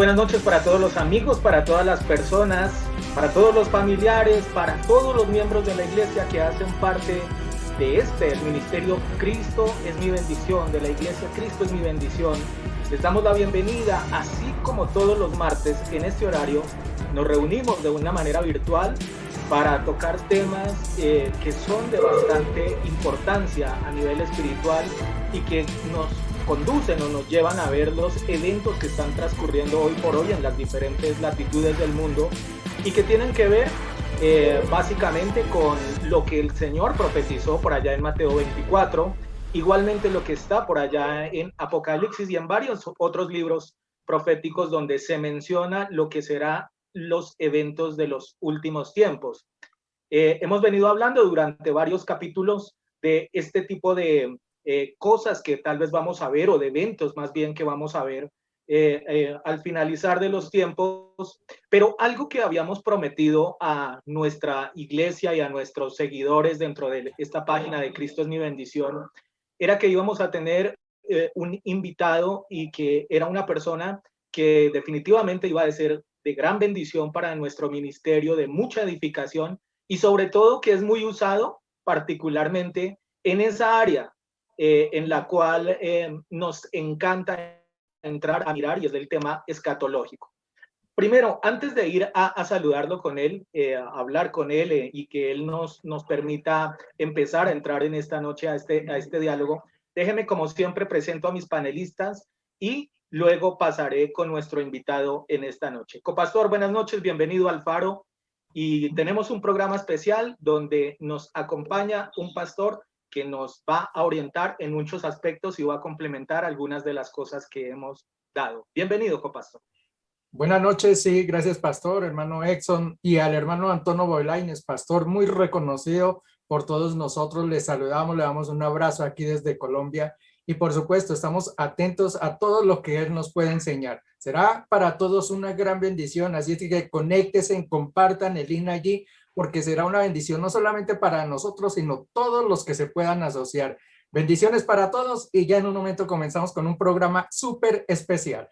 buenas noches para todos los amigos, para todas las personas, para todos los familiares, para todos los miembros de la iglesia que hacen parte de el ministerio Cristo es mi bendición, de la iglesia Cristo es mi bendición. Les damos la bienvenida, así como todos los martes en este horario nos reunimos de una manera virtual para tocar temas que son de bastante importancia a nivel espiritual y que nos conducen o nos llevan a ver los eventos que están transcurriendo hoy por hoy en las diferentes latitudes del mundo y que tienen que ver básicamente con lo que el Señor profetizó por allá en Mateo 24, igualmente lo que está por allá en Apocalipsis y en varios otros libros proféticos donde se menciona lo que será los eventos de los últimos tiempos. Hemos venido hablando durante varios capítulos de este tipo de cosas que tal vez vamos a ver, o de eventos más bien que vamos a ver al finalizar de los tiempos, pero algo que habíamos prometido a nuestra iglesia y a nuestros seguidores dentro de esta página de Cristo es mi bendición, era que íbamos a tener un invitado y que era una persona que definitivamente iba a ser de gran bendición para nuestro ministerio, de mucha edificación y sobre todo que es muy usado particularmente en esa área en la cual nos encanta entrar a mirar, y es el tema escatológico. Primero, antes de ir a saludarlo con él, a hablar con él y que él nos permita empezar a entrar en esta noche a este diálogo, déjeme como siempre presento a mis panelistas y luego pasaré con nuestro invitado en esta noche. Copastor, buenas noches, bienvenido al Faro. Y tenemos un programa especial donde nos acompaña un pastor que nos va a orientar en muchos aspectos y va a complementar algunas de las cosas que hemos dado. Bienvenido, copastor. Buenas noches, sí, gracias, pastor, hermano Exxon, y al hermano Antonio Boilaines, pastor muy reconocido por todos nosotros. Les saludamos, le damos un abrazo aquí desde Colombia y por supuesto estamos atentos a todo lo que él nos puede enseñar. Será para todos una gran bendición, así que conéctense, compartan el link allí, porque será una bendición no solamente para nosotros, sino todos los que se puedan asociar. Bendiciones para todos y ya en un momento comenzamos con un programa súper especial.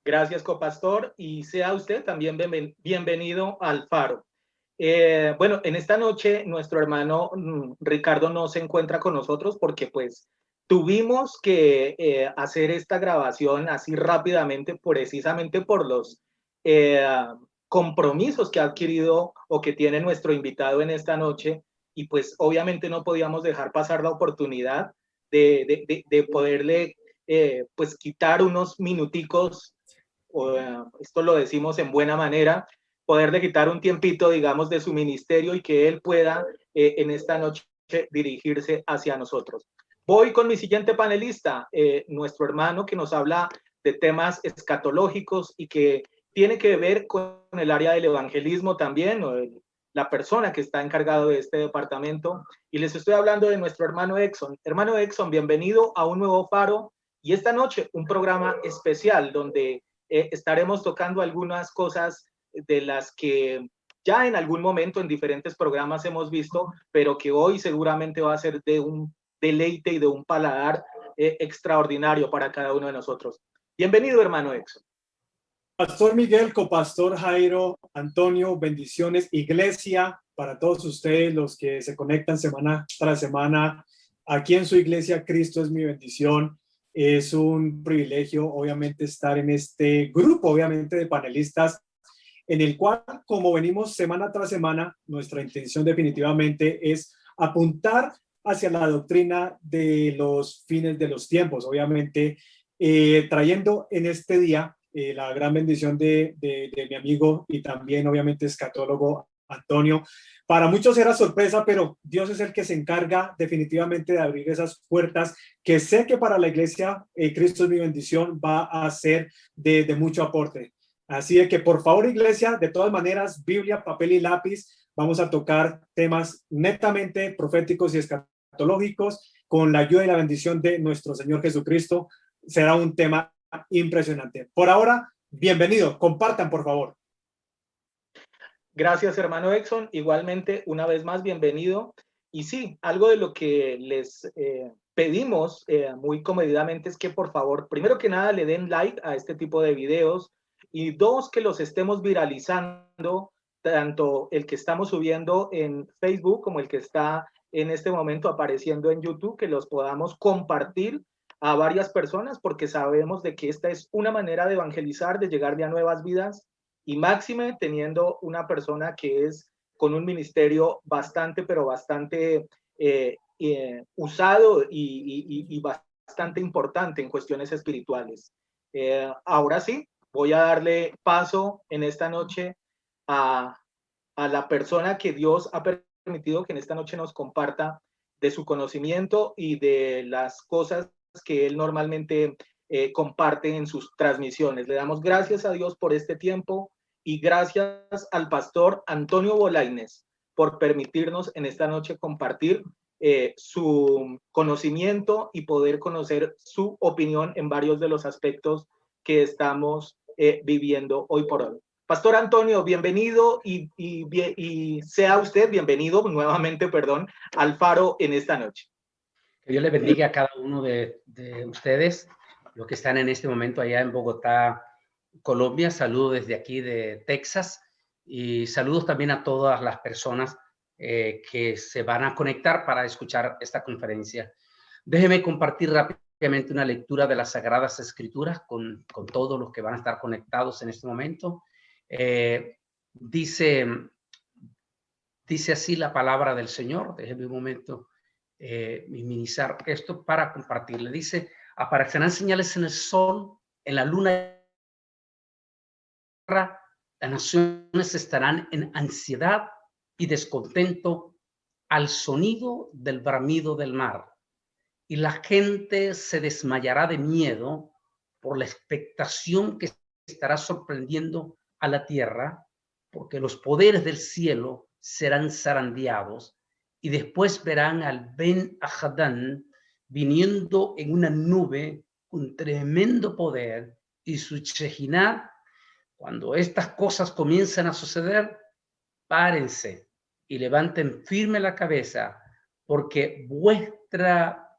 Gracias, copastor, y sea usted también bienvenido al Faro. Bueno, en esta noche nuestro hermano Ricardo no se encuentra con nosotros porque pues tuvimos que hacer esta grabación así rápidamente precisamente por los compromisos que ha adquirido o que tiene nuestro invitado en esta noche, y pues obviamente no podíamos dejar pasar la oportunidad de poderle pues quitar unos minuticos, esto lo decimos en buena manera, poderle quitar un tiempito, digamos, de su ministerio y que él pueda en esta noche dirigirse hacia nosotros. Voy con mi siguiente panelista, nuestro hermano que nos habla de temas escatológicos y que tiene que ver con el área del evangelismo también, o la persona que está encargado de este departamento. Y les estoy hablando de nuestro hermano Exxon. Hermano Exxon, bienvenido a un nuevo Faro y esta noche un programa especial donde estaremos tocando algunas cosas de las que ya en algún momento en diferentes programas hemos visto, pero que hoy seguramente va a ser de un deleite y de un paladar extraordinario para cada uno de nosotros. Bienvenido, hermano Exxon. Pastor Miguel, copastor Jairo, Antonio, bendiciones, iglesia, para todos ustedes los que se conectan semana tras semana aquí en su iglesia. Cristo es mi bendición. Es un privilegio, obviamente, estar en este grupo, obviamente, de panelistas, en el cual, como venimos semana tras semana, nuestra intención definitivamente es apuntar hacia la doctrina de los fines de los tiempos, obviamente, trayendo en este día la gran bendición de mi amigo y también, obviamente, escatólogo Antonio. Para muchos era sorpresa, pero Dios es el que se encarga definitivamente de abrir esas puertas que sé que para la iglesia Cristo es mi bendición va a ser de mucho aporte. Así de que por favor, iglesia, de todas maneras, Biblia, papel y lápiz, vamos a tocar temas netamente proféticos y escatológicos con la ayuda y la bendición de nuestro Señor Jesucristo. Será un tema impresionante. Por ahora, bienvenido, compartan por favor. Gracias, hermano Exxon. Igualmente, una vez más, bienvenido. Y sí, algo de lo que les pedimos muy comedidamente es que por favor, primero que nada, le den like a este tipo de videos y dos, que los estemos viralizando, tanto el que estamos subiendo en Facebook como el que está en este momento apareciendo en YouTube, que los podamos compartir a varias personas porque sabemos de que esta es una manera de evangelizar, de llegarle a nuevas vidas y máxime teniendo una persona que es con un ministerio bastante, pero bastante usado y bastante importante en cuestiones espirituales. Ahora sí, voy a darle paso en esta noche a la persona que Dios ha permitido que en esta noche nos comparta de su conocimiento y de las cosas que él normalmente comparte en sus transmisiones. Le damos gracias a Dios por este tiempo y gracias al pastor Antonio Bolañes por permitirnos en esta noche compartir su conocimiento y poder conocer su opinión en varios de los aspectos que estamos viviendo hoy por hoy. Pastor Antonio, bienvenido y sea usted bienvenido nuevamente, perdón, al Faro en esta noche. Que Dios le bendiga a cada uno de ustedes, los que están en este momento allá en Bogotá, Colombia. Saludos desde aquí de Texas y saludos también a todas las personas que se van a conectar para escuchar esta conferencia. Déjeme compartir rápidamente una lectura de las Sagradas Escrituras con todos los que van a estar conectados en este momento. Dice así la palabra del Señor. Déjeme un momento minimizar esto para compartirle. Dice: aparecerán señales en el sol, en la luna, las naciones estarán en ansiedad y descontento al sonido del bramido del mar, y la gente se desmayará de miedo por la expectación que estará sorprendiendo a la tierra, porque los poderes del cielo serán zarandeados, y después verán al Ben Hadad viniendo en una nube con tremendo poder y su Shejinah. Cuando estas cosas comiencen a suceder, párense y levanten firme la cabeza, porque vuestra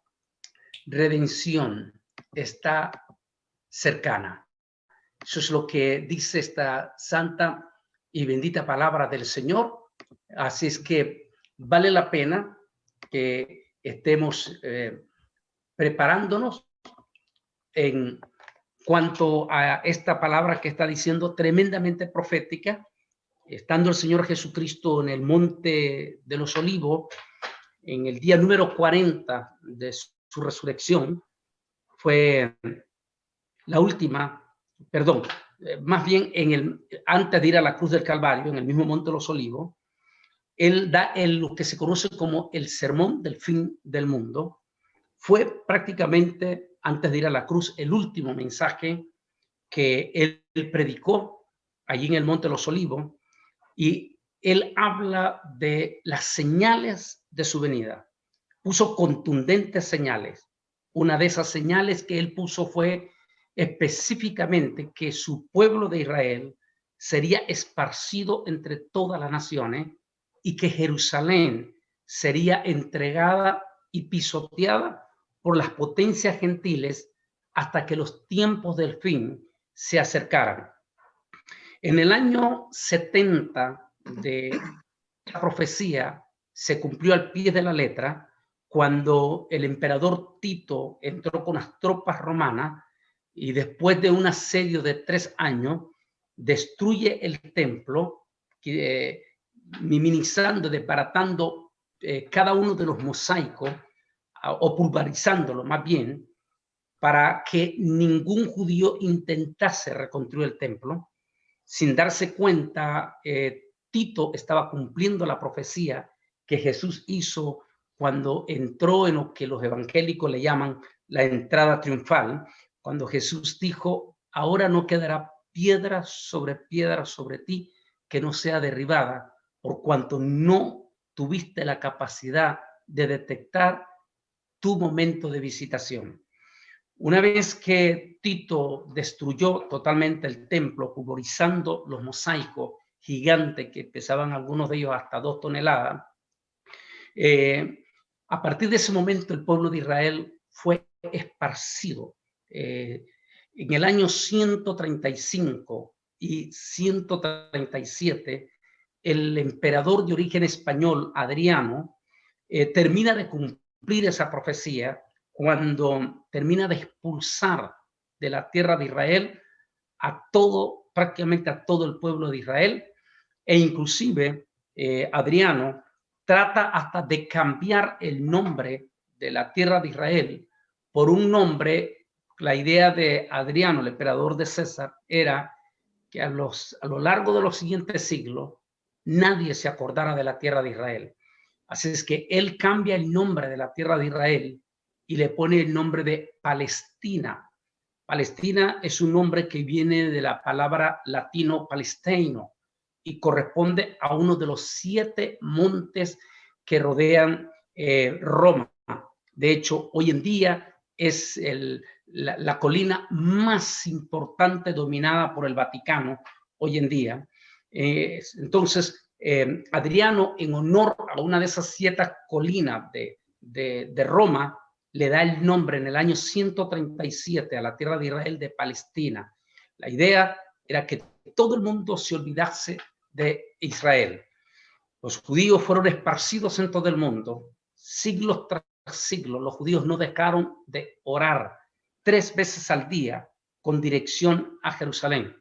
redención está cercana. Eso es lo que dice esta santa y bendita palabra del Señor. Así es que vale la pena que estemos preparándonos en cuanto a esta palabra que está diciendo, tremendamente profética. Estando el Señor Jesucristo en el Monte de los Olivos, en el día número 40 de su resurrección, fue la última, perdón, más bien antes de ir a la cruz del Calvario, en el mismo Monte de los Olivos, él da lo que se conoce como el sermón del fin del mundo. Fue prácticamente, antes de ir a la cruz, el último mensaje que él predicó allí en el Monte de los Olivos, y él habla de las señales de su venida. Puso contundentes señales. Una de esas señales que él puso fue específicamente que su pueblo de Israel sería esparcido entre todas las naciones y que Jerusalén sería entregada y pisoteada por las potencias gentiles hasta que los tiempos del fin se acercaran. En el año 70 de la profecía se cumplió al pie de la letra cuando el emperador Tito entró con las tropas romanas y después de un asedio de 3 años destruye el templo, minimizando, desbaratando cada uno de los mosaicos o pulverizándolo más bien, para que ningún judío intentase reconstruir el templo. Sin darse cuenta, Tito estaba cumpliendo la profecía que Jesús hizo cuando entró en lo que los evangélicos le llaman la entrada triunfal, cuando Jesús dijo: ahora no quedará piedra sobre ti que no sea derribada, por cuanto no tuviste la capacidad de detectar tu momento de visitación. Una vez que Tito destruyó totalmente el templo, pulverizando los mosaicos gigantes que pesaban algunos de ellos hasta 2 toneladas, A partir de ese momento el pueblo de Israel fue esparcido. En el año 135 y 137, el emperador de origen español, Adriano, termina de cumplir esa profecía cuando termina de expulsar de la tierra de Israel prácticamente a todo el pueblo de Israel, e inclusive Adriano trata hasta de cambiar el nombre de la tierra de Israel por un nombre. La idea de Adriano, el emperador de César, era que a lo largo de los siguientes siglos nadie se acordara de la tierra de Israel. Así es que él cambia el nombre de la tierra de Israel y le pone el nombre de Palestina. Palestina es un nombre que viene de la palabra latino palestino y corresponde a uno de los 7 montes que rodean Roma. De hecho, hoy en día es la colina más importante dominada por el Vaticano hoy en día. Entonces, Adriano, en honor a una de esas 7 colinas de Roma, le da el nombre en el año 137 a la tierra de Israel de Palestina. La idea era que todo el mundo se olvidase de Israel. Los judíos fueron esparcidos en todo el mundo. Siglos tras siglos, los judíos no dejaron de orar 3 veces al día con dirección a Jerusalén.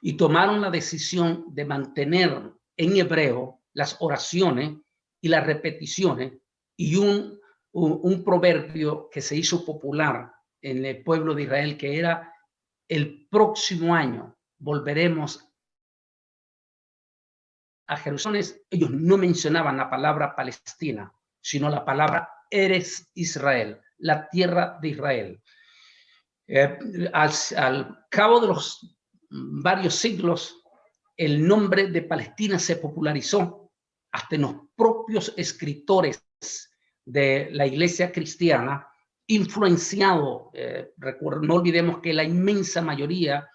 Y tomaron la decisión de mantener en hebreo las oraciones y las repeticiones, y un proverbio que se hizo popular en el pueblo de Israel, que era: el próximo año volveremos a Jerusalén. Ellos no mencionaban la palabra Palestina, sino la palabra Eretz Israel, la tierra de Israel. Al cabo de los varios siglos, el nombre de Palestina se popularizó hasta en los propios escritores de la iglesia cristiana, influenciado. No olvidemos que la inmensa mayoría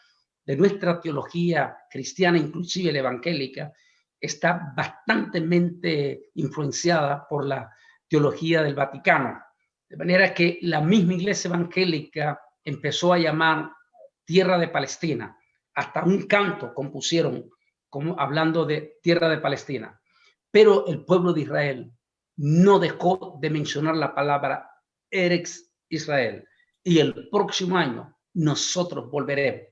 de nuestra teología cristiana, inclusive la evangélica, está bastantemente influenciada por la teología del Vaticano. De manera que la misma iglesia evangélica empezó a llamar tierra de Palestina. Hasta un canto compusieron hablando de tierra de Palestina. Pero el pueblo de Israel no dejó de mencionar la palabra Eretz Israel. Y el próximo año nosotros volveremos.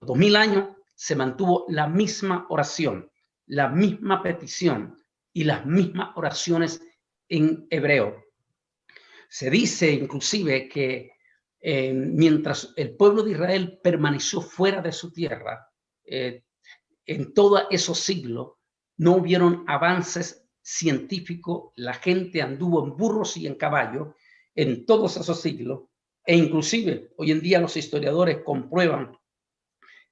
2000 años se mantuvo la misma oración, la misma petición y las mismas oraciones en hebreo. Se dice inclusive que mientras el pueblo de Israel permaneció fuera de su tierra, en todos esos siglos no hubieron avances científicos, la gente anduvo en burros y en caballos en todos esos siglos, e inclusive hoy en día los historiadores comprueban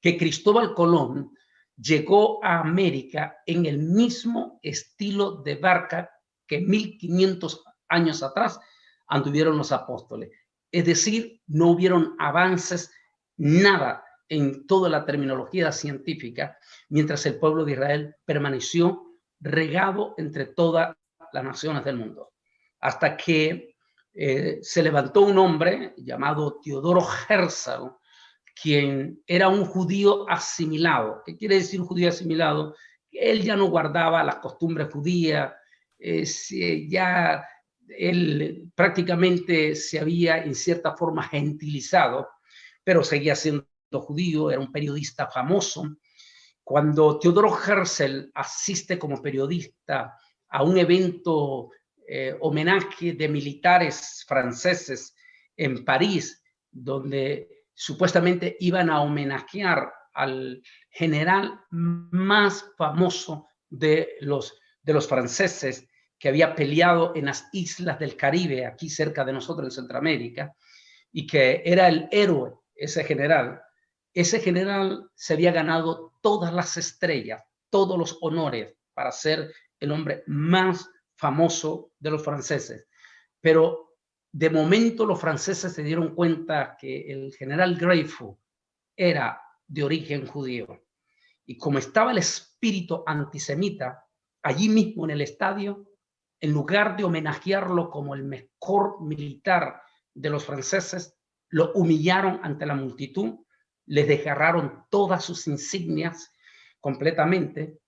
que Cristóbal Colón llegó a América en el mismo estilo de barca que 1500 años atrás anduvieron los apóstoles. Es decir, no hubieron avances, nada en toda la terminología científica, mientras el pueblo de Israel permaneció regado entre todas las naciones del mundo. Hasta que se levantó un hombre llamado Teodoro Herzl, quien era un judío asimilado. ¿Qué quiere decir un judío asimilado? Él ya no guardaba las costumbres judías, ya él prácticamente se había en cierta forma gentilizado, pero seguía siendo judío, era un periodista famoso. Cuando Teodoro Herzl asiste como periodista a un evento homenaje de militares franceses en París, donde supuestamente iban a homenajear al general más famoso de los franceses, que había peleado en las islas del Caribe, aquí cerca de nosotros en Centroamérica, y que era el héroe, ese general. Ese general se había ganado todas las estrellas, todos los honores para ser el hombre más famoso de los franceses. Pero de momento los franceses se dieron cuenta que el general Dreyfus era de origen judío. Y como estaba el espíritu antisemita allí mismo en el estadio, en lugar de homenajearlo como el mejor militar de los franceses, lo humillaron ante la multitud, les desgarraron todas sus insignias completamente,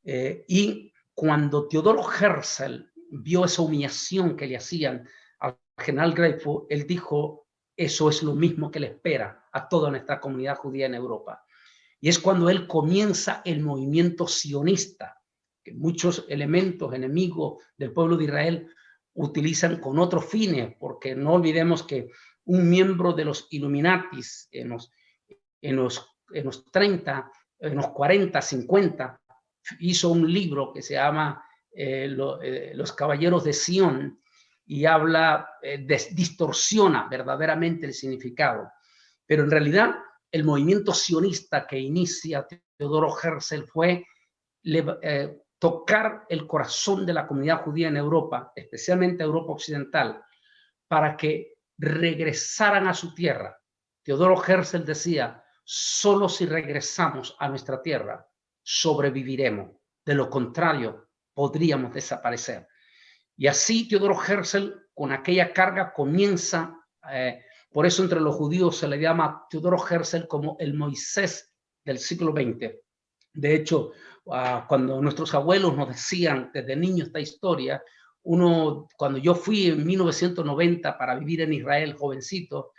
y cuando Teodoro Herzl vio esa humillación que le hacían al general Dreyfus, él dijo: eso es lo mismo que le espera a toda nuestra comunidad judía en Europa. Y es cuando él comienza el movimiento sionista, que muchos elementos enemigos del pueblo de Israel utilizan con otros fines, porque no olvidemos que un miembro de los Illuminatis en los 30, en los 40, 50, hizo un libro que se llama Los Caballeros de Sion, y habla, distorsiona verdaderamente el significado. Pero en realidad el movimiento sionista que inicia Teodoro Herzl fue tocar el corazón de la comunidad judía en Europa, especialmente Europa Occidental, para que regresaran a su tierra. Teodoro Herzl decía: solo si regresamos a nuestra tierra sobreviviremos, de lo contrario podríamos desaparecer. Y así Teodoro Herzl, con aquella carga, comienza, por eso entre los judíos se le llama Teodoro Herzl como el Moisés del siglo XX. De hecho, cuando nuestros abuelos nos decían desde niños esta historia, cuando yo fui en 1990 para vivir en Israel, jovencito,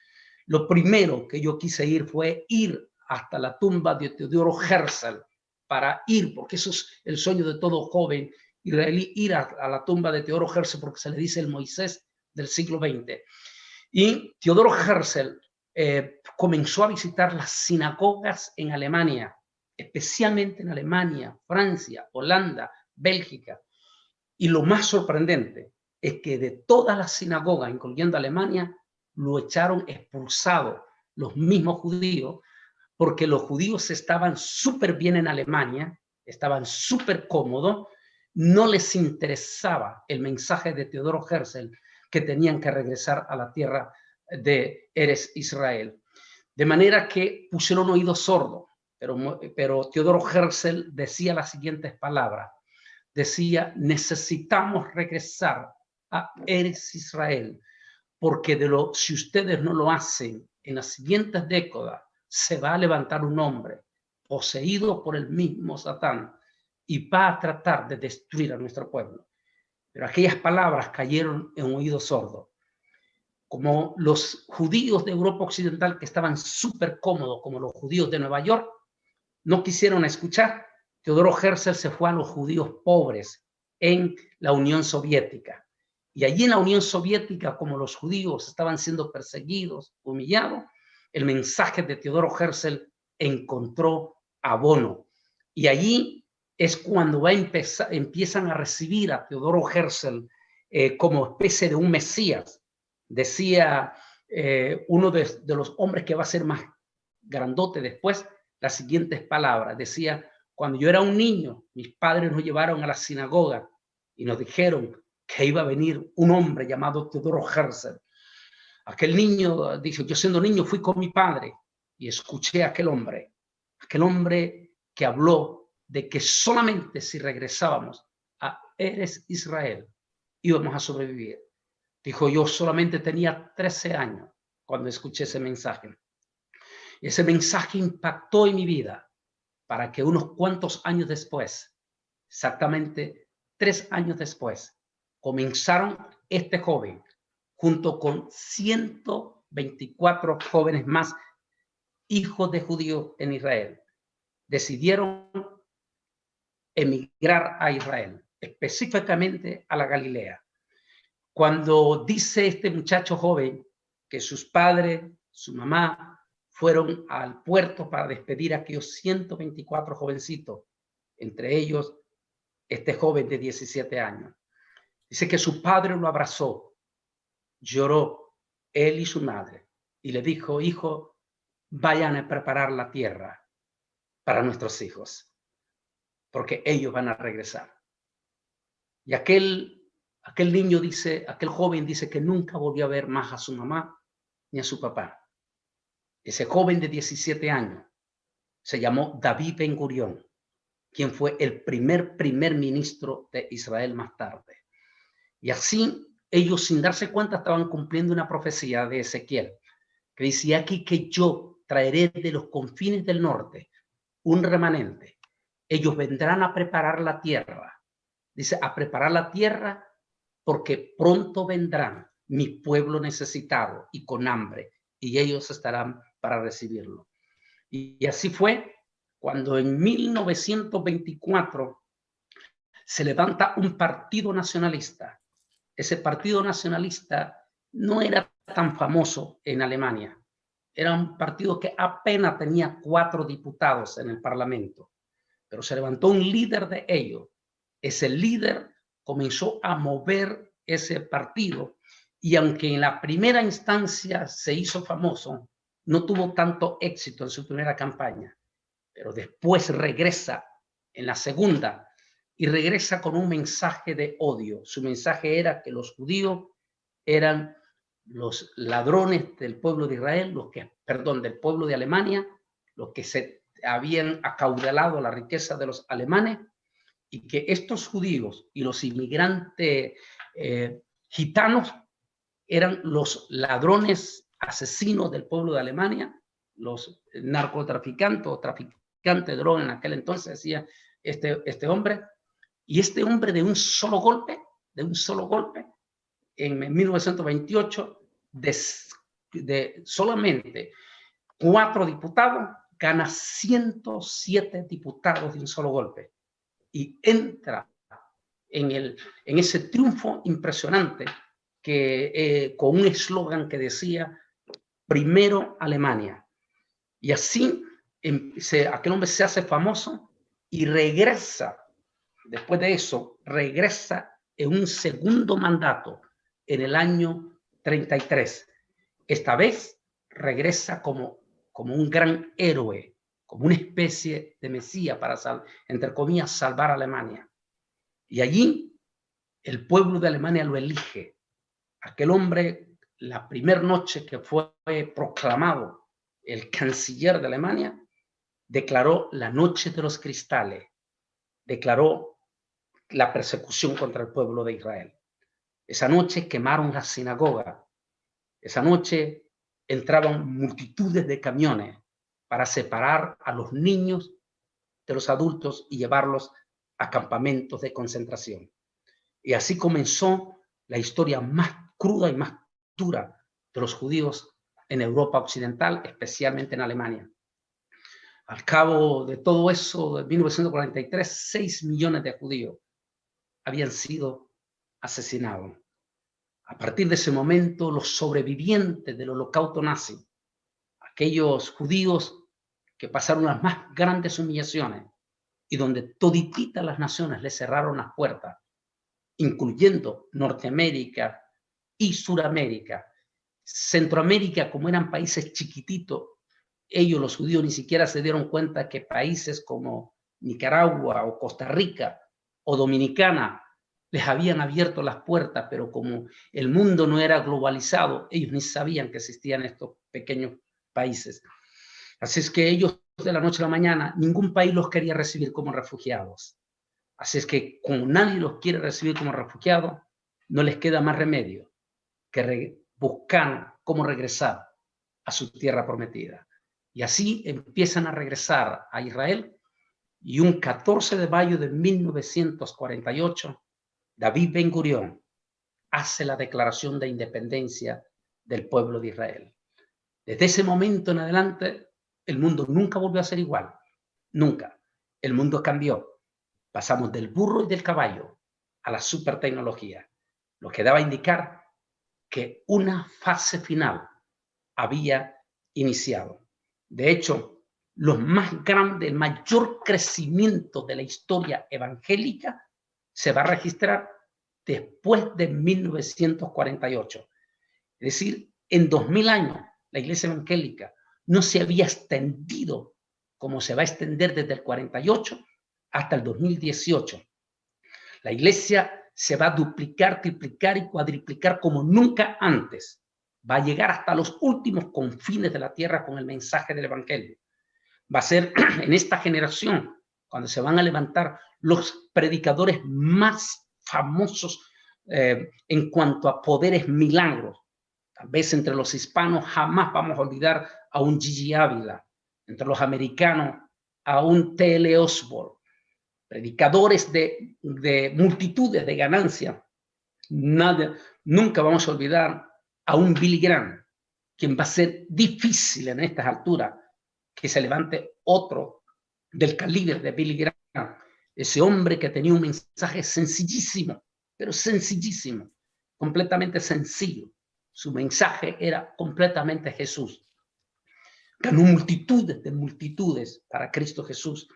lo primero que yo quise fue ir hasta la tumba de Teodoro Herzl, porque eso es el sueño de todo joven israelí, ir a la tumba de Teodoro Herzl, porque se le dice el Moisés del siglo XX. Y Teodoro Herzl comenzó a visitar las sinagogas en Alemania, especialmente en Alemania, Francia, Holanda, Bélgica. Y lo más sorprendente es que de todas las sinagogas, incluyendo Alemania, lo echaron expulsado los mismos judíos, porque los judíos estaban súper bien en Alemania, estaban súper cómodos, no les interesaba el mensaje de Teodoro Herzl, que tenían que regresar a la tierra de Eres Israel. De manera que pusieron oído sordo, pero Teodoro Herzl decía las siguientes palabras. Decía: necesitamos regresar a Eres Israel, porque si ustedes no lo hacen, en las siguientes décadas se va a levantar un hombre poseído por el mismo Satán y va a tratar de destruir a nuestro pueblo. Pero aquellas palabras cayeron en oído sordo. Como los judíos de Europa Occidental, que estaban súper cómodos, como los judíos de Nueva York, no quisieron escuchar, Teodoro Herzl se fue a los judíos pobres en la Unión Soviética. Y allí en la Unión Soviética, como los judíos estaban siendo perseguidos, humillados, el mensaje de Teodoro Herzl encontró abono. Y allí es cuando empiezan a recibir a Teodoro Herzl como especie de un Mesías. Decía uno de los hombres que va a ser más grandote después, las siguientes palabras. Decía: cuando yo era un niño, mis padres nos llevaron a la sinagoga y nos dijeron que iba a venir un hombre llamado Teodoro Herzl. Aquel niño dijo: yo siendo niño fui con mi padre y escuché a aquel hombre que habló de que solamente si regresábamos a Eres Israel íbamos a sobrevivir. Dijo: yo solamente tenía 13 años cuando escuché ese mensaje. Ese mensaje impactó en mi vida para que unos cuantos años después, exactamente 3 años después, comenzaron este joven junto con 124 jóvenes más, hijos de judíos en Israel, decidieron emigrar a Israel, específicamente a la Galilea. Cuando dice este muchacho joven que sus padres, su mamá, fueron al puerto para despedir a aquellos 124 jovencitos, entre ellos este joven de 17 años. Dice que su padre lo abrazó, lloró, él y su madre, y le dijo: hijo, vayan a preparar la tierra para nuestros hijos, porque ellos van a regresar. Y aquel niño dice, aquel joven dice que nunca volvió a ver más a su mamá ni a su papá. Ese joven de 17 años se llamó David Ben Gurión, quien fue el primer ministro de Israel más tarde. Y así ellos, sin darse cuenta, estaban cumpliendo una profecía de Ezequiel, que decía aquí que yo traeré de los confines del norte un remanente. Ellos vendrán a preparar la tierra. Dice, a preparar la tierra porque pronto vendrán mi pueblo necesitado y con hambre, y ellos estarán para recibirlo. Y así fue cuando en 1924 se levanta un partido nacionalista. Ese partido nacionalista no era tan famoso en Alemania. Era un partido que apenas tenía 4 diputados en el Parlamento, pero se levantó un líder de ellos. Ese líder comenzó a mover ese partido, y aunque en la primera instancia se hizo famoso, no tuvo tanto éxito en su primera campaña, pero después regresa en la segunda y regresa con un mensaje de odio. Su mensaje era que los judíos eran los ladrones del pueblo de Israel, del pueblo de Alemania, los que se habían acaudalado la riqueza de los alemanes, y que estos judíos y los inmigrantes gitanos eran los ladrones asesinos del pueblo de Alemania, los narcotraficantes o traficantes de droga en aquel entonces, decía este hombre. Y este hombre de un solo golpe, en 1928, de solamente 4 diputados, gana 107 diputados de un solo golpe. Y entra en ese triunfo impresionante que con un eslogan que decía primero Alemania. Y así aquel hombre se hace famoso y regresa. Después de eso, regresa en un segundo mandato en el año 33. Esta vez regresa como un gran héroe, como una especie de mesías para, entre comillas, salvar a Alemania. Y allí el pueblo de Alemania lo elige. Aquel hombre, la primera noche que fue proclamado el canciller de Alemania, declaró la noche de los cristales, declaró la persecución contra el pueblo de Israel. Esa noche quemaron la sinagoga. Esa noche entraban multitudes de camiones para separar a los niños de los adultos y llevarlos a campamentos de concentración. Y así comenzó la historia más cruda y más dura de los judíos en Europa occidental, especialmente en Alemania. Al cabo de todo eso, de 1943, 6 millones de judíos habían sido asesinados. A partir de ese momento, los sobrevivientes del holocausto nazi, aquellos judíos que pasaron las más grandes humillaciones y donde todititas las naciones les cerraron las puertas, incluyendo Norteamérica y Suramérica, Centroamérica, como eran países chiquititos, ellos, los judíos, ni siquiera se dieron cuenta que países como Nicaragua o Costa Rica o Dominicana les habían abierto las puertas, pero como el mundo no era globalizado, ellos ni sabían que existían estos pequeños países. Así es que ellos, de la noche a la mañana, ningún país los quería recibir como refugiados. Así es que como nadie los quiere recibir como refugiados, no les queda más remedio que buscar cómo regresar a su tierra prometida. Y así empiezan a regresar a Israel, y un 14 de mayo de 1948, David Ben Gurión hace la declaración de independencia del pueblo de Israel. Desde ese momento en adelante, el mundo nunca volvió a ser igual. Nunca. El mundo cambió. Pasamos del burro y del caballo a la supertecnología, lo que daba a indicar que una fase final había iniciado. De hecho, los más grandes, el mayor crecimiento de la historia evangélica se va a registrar después de 1948. Es decir, en 2000 años, la iglesia evangélica no se había extendido como se va a extender desde el 48 hasta el 2018. La iglesia se va a duplicar, triplicar y cuadriplicar como nunca antes. Va a llegar hasta los últimos confines de la tierra con el mensaje del evangelio. Va a ser en esta generación cuando se van a levantar los predicadores más famosos en cuanto a poderes milagros. Tal vez entre los hispanos jamás vamos a olvidar a un Gigi Ávila, entre los americanos a un T.L. Osborne, predicadores de multitudes de ganancia. Nunca vamos a olvidar a un Billy Graham, quien va a ser difícil en estas alturas que se levante otro del calibre de Billy Graham, ese hombre que tenía un mensaje sencillísimo, pero sencillísimo, completamente sencillo. Su mensaje era completamente Jesús. Ganó multitudes de multitudes para Cristo Jesús,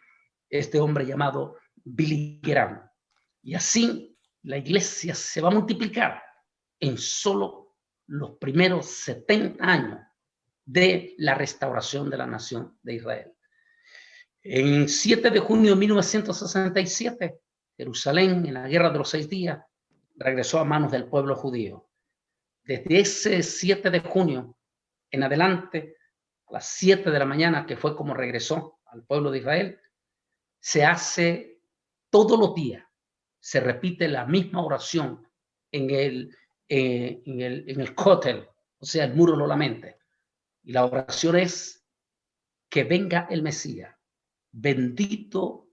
este hombre llamado Billy Graham. Y así la iglesia se va a multiplicar en solo los primeros 70 años de la restauración de la nación de Israel. En 7 de junio de 1967, Jerusalén, en la Guerra de los 6 días, regresó a manos del pueblo judío. Desde ese 7 de junio en adelante, a las 7 de la mañana, que fue como regresó al pueblo de Israel, se hace todos los días, se repite la misma oración en el Kotel, o sea, el muro de los lamentos. Y la oración es que venga el Mesías. Bendito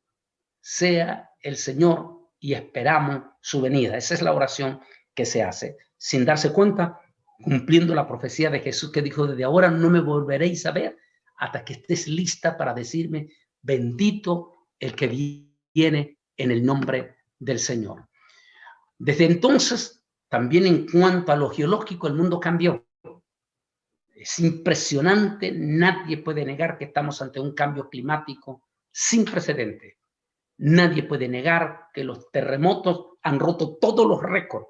sea el Señor y esperamos su venida. Esa es la oración que se hace, sin darse cuenta, cumpliendo la profecía de Jesús que dijo: desde ahora no me volveréis a ver hasta que estés lista para decirme: bendito el que viene en el nombre del Señor. Desde entonces, también en cuanto a lo geológico, el mundo cambió. Es impresionante, nadie puede negar que estamos ante un cambio climático sin precedentes. Nadie puede negar que los terremotos han roto todos los récords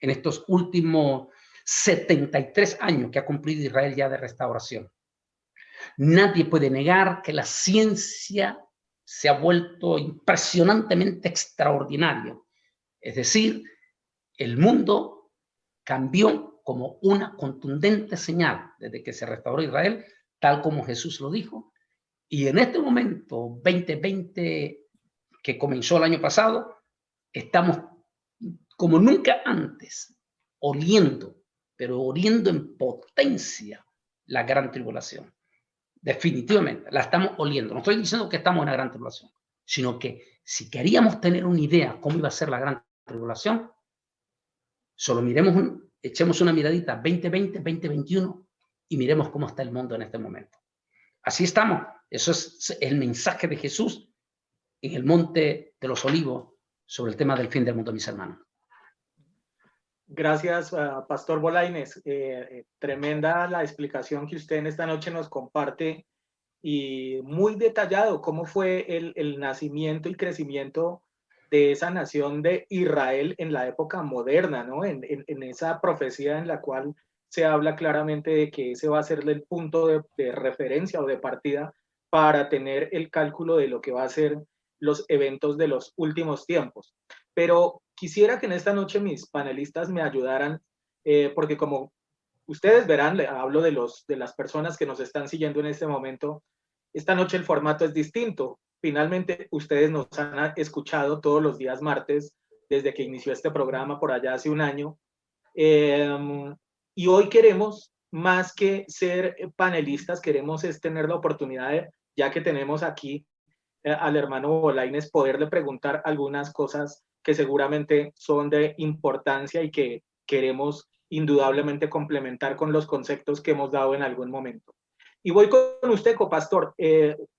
en estos últimos 73 años que ha cumplido Israel ya de restauración. Nadie puede negar que la ciencia se ha vuelto impresionantemente extraordinario. Es decir, el mundo cambió como una contundente señal desde que se restauró Israel, tal como Jesús lo dijo. Y en este momento, 2020, que comenzó el año pasado, estamos como nunca antes oliendo, pero oliendo en potencia la gran tribulación. Definitivamente, la estamos oliendo. No estoy diciendo que estamos en la gran tribulación, sino que si queríamos tener una idea cómo iba a ser la gran tribulación, solo echemos una miradita 2020, 2021 y miremos cómo está el mundo en este momento. Así estamos. Eso es el mensaje de Jesús en el Monte de los Olivos sobre el tema del fin del mundo, mis hermanos. Gracias, Pastor Bolaínez. Tremenda la explicación que usted en esta noche nos comparte y muy detallado cómo fue el nacimiento y crecimiento de esa nación de Israel en la época moderna, ¿no? En esa profecía en la cual se habla claramente de que ese va a ser el punto de referencia o de partida para tener el cálculo de lo que va a ser los eventos de los últimos tiempos. Pero quisiera que en esta noche mis panelistas me ayudaran, porque como ustedes verán, hablo de las personas que nos están siguiendo en este momento. Esta noche el formato es distinto. Finalmente, ustedes nos han escuchado todos los días martes desde que inició este programa por allá hace un año. Y hoy queremos, más que ser panelistas, queremos es tener la oportunidad, ya que tenemos aquí al hermano Bolaínez, poderle preguntar algunas cosas que seguramente son de importancia y que queremos indudablemente complementar con los conceptos que hemos dado en algún momento. Y voy con usted, copastor.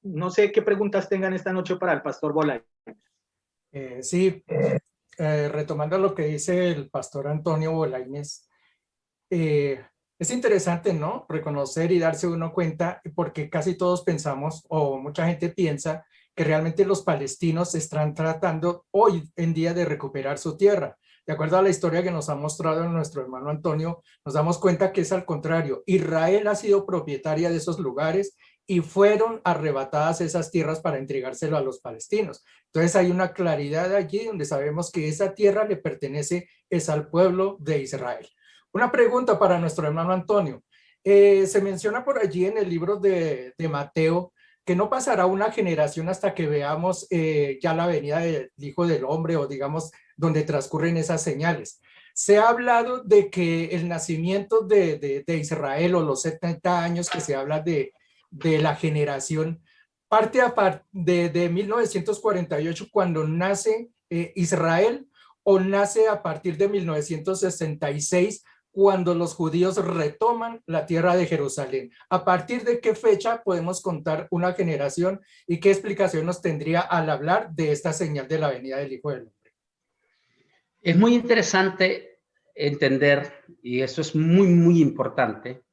No sé qué preguntas tengan esta noche para el pastor Bolaínez. Sí, retomando lo que dice el pastor Antonio Bolaínez, es interesante, ¿no? Reconocer y darse uno cuenta, porque casi todos pensamos, o mucha gente piensa, que realmente los palestinos están tratando hoy en día de recuperar su tierra. De acuerdo a la historia que nos ha mostrado nuestro hermano Antonio, nos damos cuenta que es al contrario. Israel ha sido propietaria de esos lugares y fueron arrebatadas esas tierras para entregárselo a los palestinos. Entonces hay una claridad allí donde sabemos que esa tierra le pertenece es al pueblo de Israel. Una pregunta para nuestro hermano Antonio. Se menciona por allí en el libro de Mateo que no pasará una generación hasta que veamos ya la venida del Hijo del Hombre, o digamos donde transcurren esas señales. Se ha hablado de que el nacimiento de Israel, o los 70 años que se habla de la generación, parte de 1948, cuando nace Israel, o nace a partir de 1966, cuando los judíos retoman la tierra de Jerusalén. ¿A partir de qué fecha podemos contar una generación y qué explicación nos tendría al hablar de esta señal de la venida del Hijo del Hombre? Es muy interesante entender, y eso es muy, muy importante.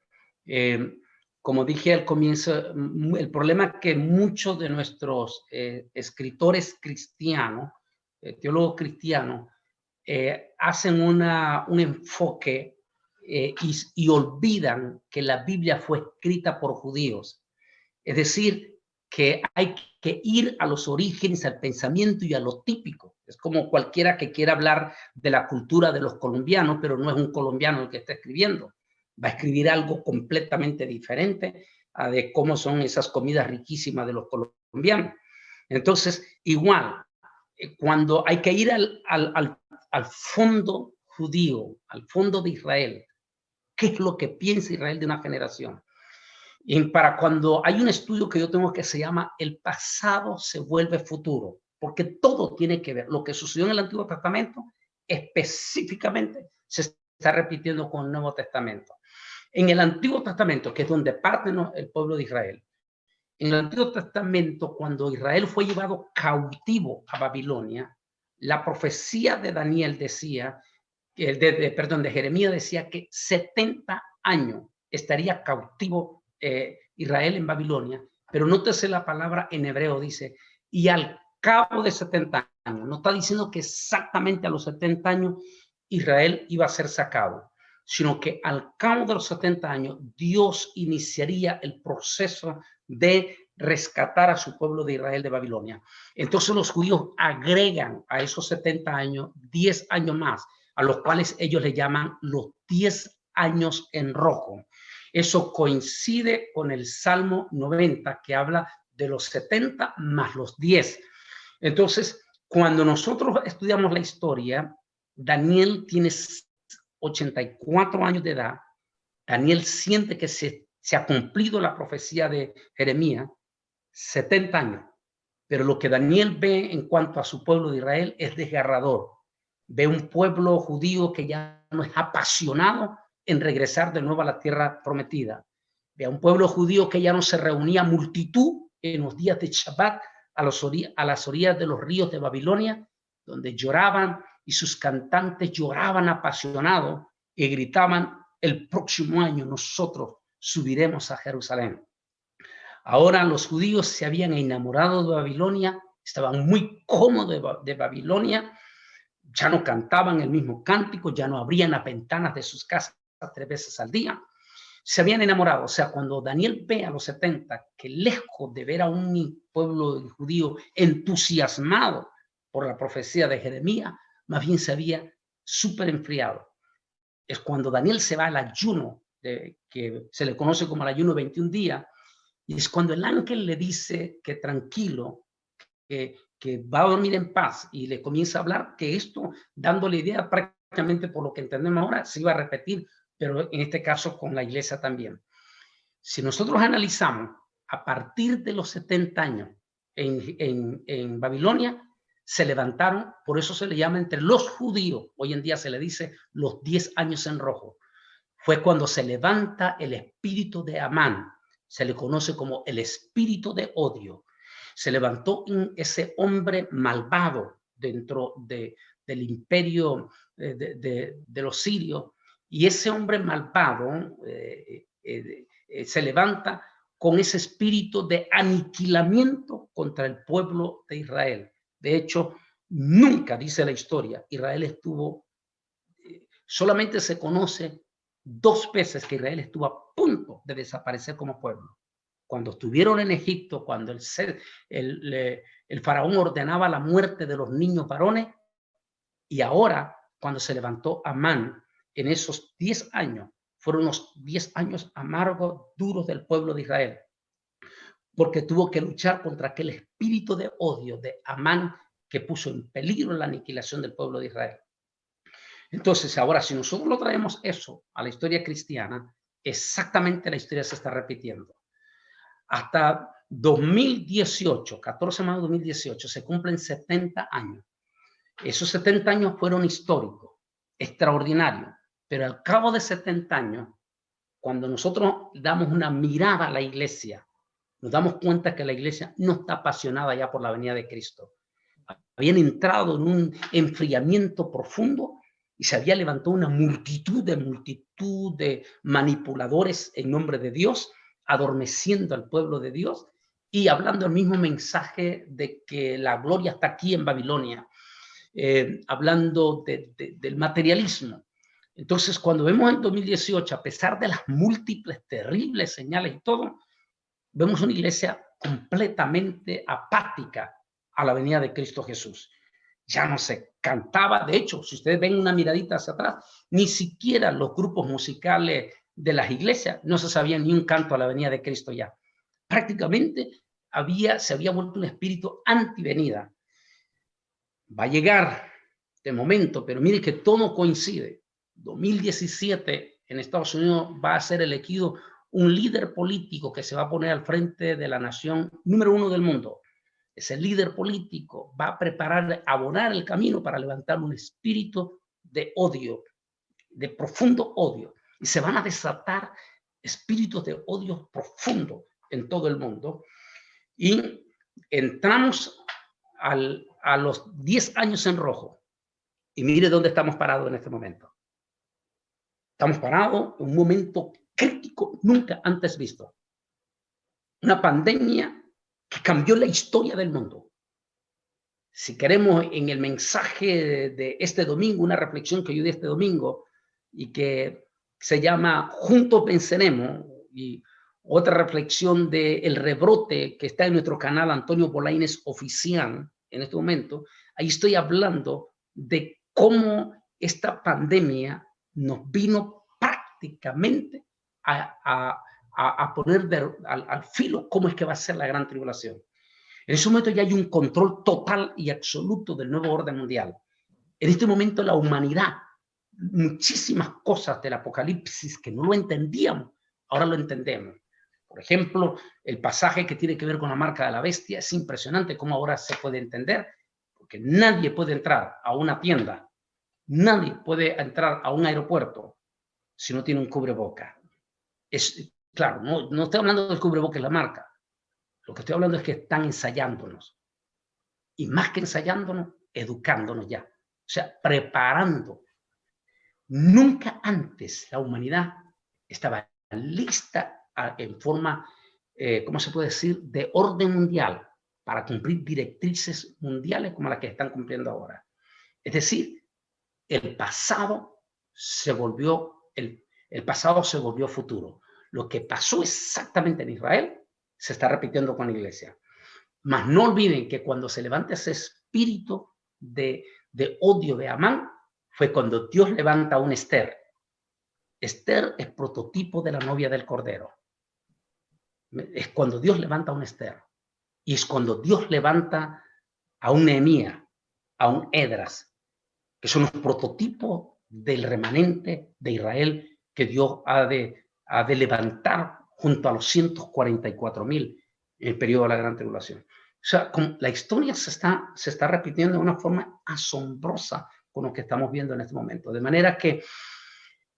Como dije al comienzo, el problema que muchos de nuestros escritores cristianos, teólogos cristianos, hacen un enfoque y olvidan que la Biblia fue escrita por judíos. Es decir, que hay que ir a los orígenes, al pensamiento y a lo típico. Es como cualquiera que quiera hablar de la cultura de los colombianos, pero no es un colombiano el que está escribiendo. Va a escribir algo completamente diferente a de cómo son esas comidas riquísimas de los colombianos. Entonces, igual, cuando hay que ir al fondo judío, al fondo de Israel, ¿qué es lo que piensa Israel de una generación? Y para cuando hay un estudio que yo tengo que se llama El pasado se vuelve futuro, porque todo tiene que ver. Lo que sucedió en el Antiguo Testamento específicamente se está repitiendo con el Nuevo Testamento. En el Antiguo Testamento, que es donde parte el pueblo de Israel, en el Antiguo Testamento, cuando Israel fue llevado cautivo a Babilonia, la profecía de Daniel decía, de Jeremías decía que 70 años estaría cautivo Israel en Babilonia, pero nótese la palabra en hebreo, dice, y al cabo de 70 años, no está diciendo que exactamente a los 70 años Israel iba a ser sacado, sino que al cabo de los 70 años Dios iniciaría el proceso de rescatar a su pueblo de Israel de Babilonia. Entonces los judíos agregan a esos 70 años 10 años más, a los cuales ellos le llaman los 10 años en rojo. Eso coincide con el Salmo 90, que habla de los 70 más los 10. Entonces, cuando nosotros estudiamos la historia, Daniel tiene 84 años de edad. Daniel siente que se ha cumplido la profecía de Jeremías, 70 años. Pero lo que Daniel ve en cuanto a su pueblo de Israel es desgarrador. Ve un pueblo judío que ya no es apasionado en regresar de nuevo a la tierra prometida. Ve a un pueblo judío que ya no se reunía multitud en los días de Shabbat a las orillas de los ríos de Babilonia, donde lloraban y sus cantantes lloraban apasionados y gritaban: el próximo año nosotros subiremos a Jerusalén. Ahora los judíos se habían enamorado de Babilonia, estaban muy cómodos de Babilonia, ya no cantaban el mismo cántico, ya no abrían las ventanas de sus casas 3 veces al día. Se habían enamorado. O sea, cuando Daniel ve a los 70 que lejos de ver a un pueblo judío entusiasmado por la profecía de Jeremías, más bien se había súper enfriado. Es cuando Daniel se va al ayuno, que se le conoce como el ayuno 21 días, y es cuando el ángel le dice que tranquilo, que va a dormir en paz, y le comienza a hablar que esto, dándole idea prácticamente por lo que entendemos ahora, se iba a repetir, pero en este caso con la iglesia también. Si nosotros analizamos a partir de los 70 años en Babilonia, se levantaron, por eso se le llama entre los judíos, hoy en día se le dice los 10 años en rojo. Fue cuando se levanta el espíritu de Amán, se le conoce como el espíritu de odio. Se levantó ese hombre malvado dentro del imperio de los sirios, y ese hombre malvado se levanta con ese espíritu de aniquilamiento contra el pueblo de Israel. De hecho, nunca, dice la historia, Israel estuvo, solamente se conoce 2 veces que Israel estuvo a punto de desaparecer como pueblo. Cuando estuvieron en Egipto, cuando el faraón ordenaba la muerte de los niños varones, y ahora cuando se levantó Amán, en esos 10 años, fueron los 10 años amargos, duros del pueblo de Israel, porque tuvo que luchar contra aquel espíritu de odio de Amán que puso en peligro la aniquilación del pueblo de Israel. Entonces, ahora, si nosotros lo traemos eso a la historia cristiana, exactamente la historia se está repitiendo. Hasta 2018, 14 de mayo de 2018, se cumplen 70 años. Esos 70 años fueron históricos, extraordinarios, pero al cabo de 70 años, cuando nosotros damos una mirada a la iglesia, nos damos cuenta que la iglesia no está apasionada ya por la venida de Cristo. Habían entrado en un enfriamiento profundo y se había levantado una multitud de manipuladores en nombre de Dios, adormeciendo al pueblo de Dios y hablando el mismo mensaje de que la gloria está aquí en Babilonia, hablando del materialismo. Entonces, cuando vemos en 2018, a pesar de las múltiples, terribles señales y todo, vemos una iglesia completamente apática a la venida de Cristo Jesús. Ya no se cantaba, de hecho, si ustedes ven una miradita hacia atrás, ni siquiera los grupos musicales de las iglesias no se sabían ni un canto a la venida de Cristo ya. Prácticamente se había vuelto un espíritu antivenida. Va a llegar de momento, pero mire que todo coincide. 2017 en Estados Unidos va a ser elegido un líder político que se va a poner al frente de la nación número 1 del mundo. Ese líder político va a preparar, abonar el camino para levantar un espíritu de odio, de profundo odio. Y se van a desatar espíritus de odio profundo en todo el mundo. Y entramos a los 10 años en rojo. Y mire dónde estamos parados en este momento. Estamos parados en un momento crítico nunca antes visto. Una pandemia que cambió la historia del mundo. Si queremos, en el mensaje de este domingo, una reflexión que yo di este domingo y que se llama Juntos Venceremos, y otra reflexión del rebrote que está en nuestro canal Antonio Bolaines Oficial en este momento, ahí estoy hablando de cómo esta pandemia nos vino prácticamente a poner al filo cómo es que va a ser la gran tribulación. En ese momento ya hay un control total y absoluto del nuevo orden mundial. En este momento la humanidad, muchísimas cosas del Apocalipsis que no lo entendíamos, ahora lo entendemos. Por ejemplo, el pasaje que tiene que ver con la marca de la bestia es impresionante cómo ahora se puede entender, porque nadie puede entrar a una tienda, nadie puede entrar a un aeropuerto si no tiene un cubreboca. Claro, no estoy hablando del cubreboca, es la marca. Lo que estoy hablando es que están ensayándonos. Y más que ensayándonos, educándonos ya. O sea, preparando. Nunca antes la humanidad estaba lista en forma, ¿cómo se puede decir?, de orden mundial para cumplir directrices mundiales como las que están cumpliendo ahora. Es decir, el pasado se volvió futuro. Lo que pasó exactamente en Israel se está repitiendo con la iglesia. Mas no olviden que cuando se levanta ese espíritu de odio de Amán, fue cuando Dios levanta a un Esther. Esther es prototipo de la novia del Cordero. Es cuando Dios levanta a un Esther. Y es cuando Dios levanta a un Nehemías, a un Edras, que son los prototipos del remanente de Israel que Dios ha de levantar junto a los 144,000 en el periodo de la Gran Tribulación. O sea, la historia se está repitiendo de una forma asombrosa con lo que estamos viendo en este momento. De manera que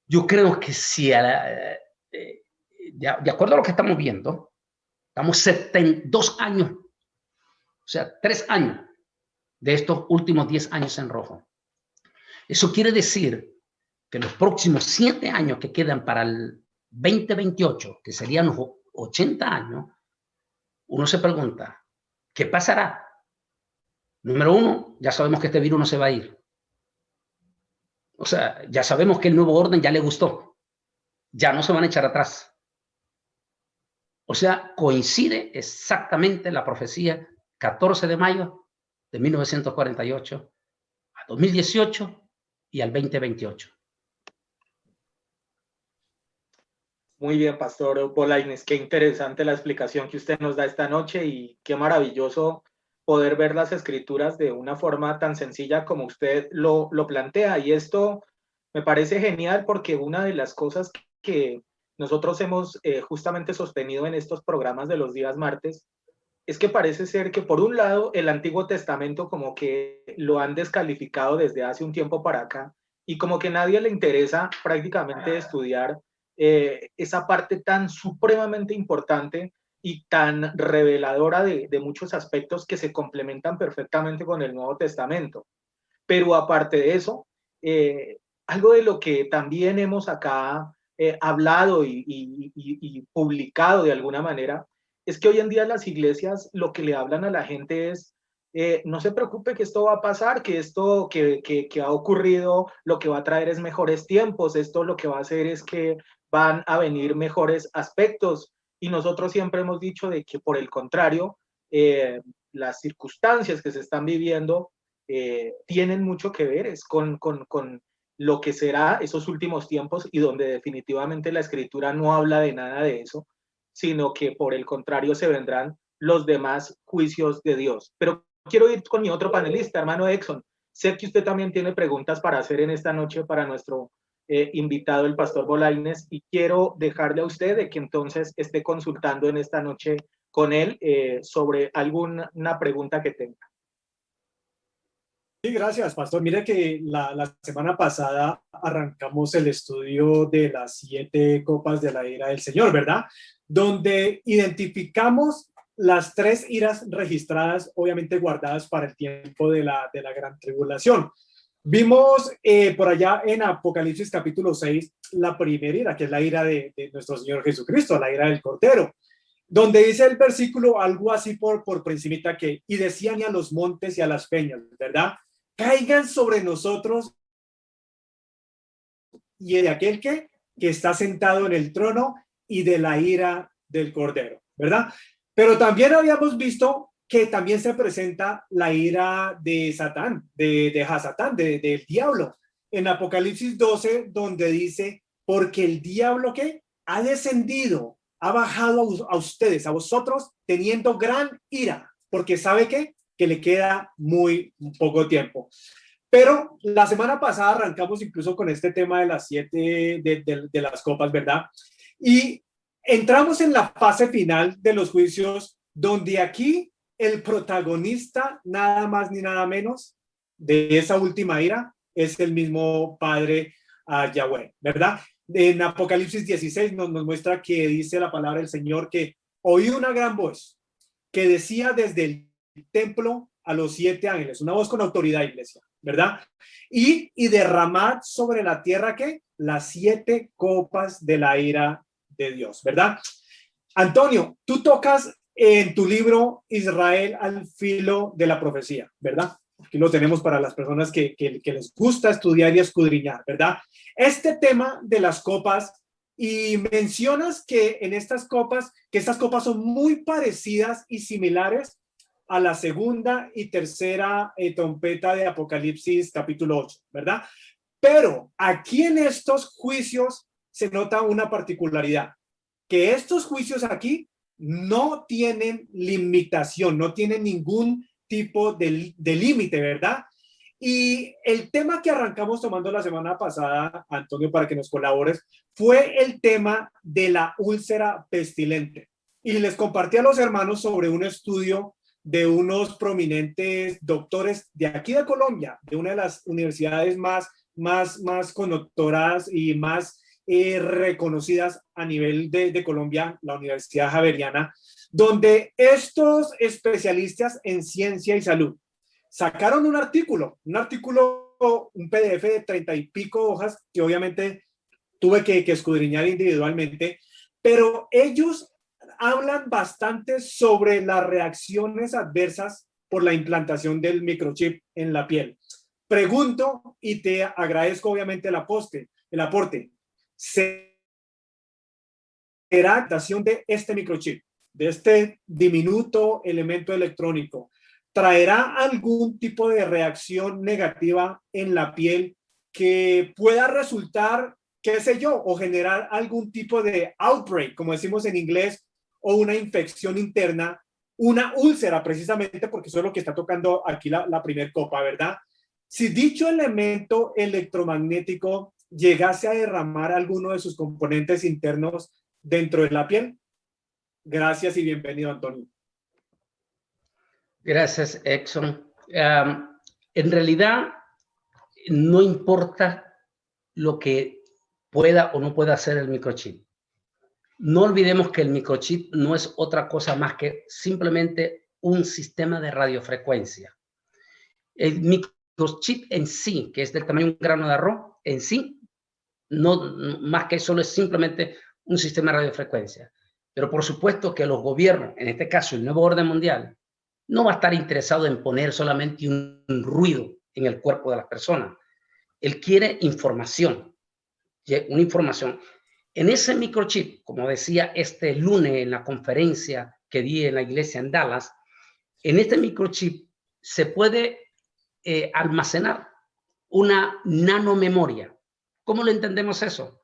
yo creo que si, de acuerdo a lo que estamos viendo, estamos 2 años, o sea, 3 años de estos últimos 10 años en rojo. Eso quiere decir que los próximos 7 años que quedan para el 2028, que serían los 80 años, uno se pregunta, ¿qué pasará? Número 1, ya sabemos que este virus no se va a ir. O sea, ya sabemos que el nuevo orden ya le gustó. Ya no se van a echar atrás. O sea, coincide exactamente la profecía 14 de mayo de 1948 a 2018 y al 2028. Muy bien, Pastor Bolaines, qué interesante la explicación que usted nos da esta noche y qué maravilloso poder ver las escrituras de una forma tan sencilla como usted lo plantea. Y esto Me parece genial porque una de las cosas que nosotros hemos justamente sostenido en estos programas de los días martes es que parece ser que por un lado el Antiguo Testamento como que lo han descalificado desde hace un tiempo para acá y como que nadie le interesa prácticamente estudiar esa parte tan supremamente importante y tan reveladora de muchos aspectos que se complementan perfectamente con el Nuevo Testamento. Pero aparte de eso, algo de lo que también hemos acá hablado y publicado de alguna manera, es que hoy en día las iglesias lo que le hablan a la gente es, no se preocupe que esto va a pasar, que esto que ha ocurrido lo que va a traer es mejores tiempos, esto lo que va a hacer es que van a venir mejores aspectos. Y nosotros siempre hemos dicho de que por el contrario, las circunstancias que se están viviendo tienen mucho que ver es con lo que será esos últimos tiempos y donde definitivamente la escritura no habla de nada de eso, sino que por el contrario se vendrán los demás juicios de Dios. Pero quiero ir con mi otro panelista, hermano Exxon. Sé que usted también tiene preguntas para hacer en esta noche para nuestro invitado, el pastor Bolaines, y quiero dejarle a usted de que entonces esté consultando en esta noche con él sobre alguna pregunta que tenga. Sí, gracias, pastor. Mire que la semana pasada arrancamos el estudio de las 7 copas de la ira del Señor, ¿verdad? Donde identificamos las 3 iras registradas, obviamente guardadas para el tiempo de la gran tribulación. Vimos por allá en Apocalipsis capítulo 6 la primera ira, que es la ira de nuestro Señor Jesucristo, la ira del Cordero, donde dice el versículo algo así por principita que, y decían a los montes y a las peñas, ¿verdad? Caigan sobre nosotros y de aquel que está sentado en el trono y de la ira del Cordero, ¿verdad? Pero también habíamos visto que también se presenta la ira de Satán, de Hasatán, del diablo, en Apocalipsis 12, donde dice, porque el diablo que ha descendido, ha bajado a ustedes, a vosotros, teniendo gran ira, porque sabe que le queda muy poco tiempo. Pero la semana pasada arrancamos incluso con este tema de las 7 de las copas, ¿verdad? Y entramos en la fase final de los juicios, donde aquí el protagonista, nada más ni nada menos, de esa última ira, es el mismo Padre Yahweh, ¿verdad? En Apocalipsis 16 nos muestra que dice la palabra del Señor que oí una gran voz que decía desde el templo a los 7 ángeles, una voz con autoridad, iglesia, ¿verdad? Y derramad sobre la tierra que las 7 copas de la ira de Dios, ¿verdad? Antonio, tú tocas en tu libro Israel al filo de la profecía, ¿verdad? Aquí lo tenemos para las personas que les gusta estudiar y escudriñar, ¿verdad? Este tema de las copas, y mencionas que en estas copas son muy parecidas y similares a la segunda y tercera trompeta de Apocalipsis capítulo 8, ¿verdad? Pero aquí en estos juicios se nota una particularidad, que estos juicios aquí no tienen limitación, no tienen ningún tipo de límite, ¿verdad? Y el tema que arrancamos tomando la semana pasada, Antonio, para que nos colabores, fue el tema de la úlcera pestilente. Y les compartí a los hermanos sobre un estudio de unos prominentes doctores de aquí de Colombia, de una de las universidades más connotadas y más reconocidas a nivel de Colombia, la Universidad Javeriana, donde estos especialistas en ciencia y salud sacaron un artículo, un PDF de 30 y pico hojas que obviamente tuve que escudriñar individualmente, pero ellos hablan bastante sobre las reacciones adversas por la implantación del microchip en la piel. Pregunto y te agradezco obviamente el aporte. ¿Será la adaptación de este microchip, de este diminuto elemento electrónico, traerá algún tipo de reacción negativa en la piel que pueda resultar, qué sé yo, o generar algún tipo de outbreak, como decimos en inglés, o una infección interna, una úlcera precisamente, porque eso es lo que está tocando aquí la primer copa, ¿verdad? Si dicho elemento electromagnético llegase a derramar alguno de sus componentes internos dentro de la piel? Gracias y bienvenido, Antonio. Gracias, Exxon. En realidad, no importa lo que pueda o no pueda hacer el microchip. No olvidemos que el microchip no es otra cosa más que simplemente un sistema de radiofrecuencia. El microchip en sí, que es del tamaño de un grano de arroz, en sí, no más que solo es simplemente un sistema de radiofrecuencia. Pero por supuesto que los gobiernos, en este caso el nuevo orden mundial, no va a estar interesado en poner solamente un ruido en el cuerpo de las personas. Él quiere información, una información. En ese microchip, como decía este lunes en la conferencia que di en la iglesia en Dallas, en este microchip se puede almacenar una nanomemoria. ¿Cómo lo entendemos eso?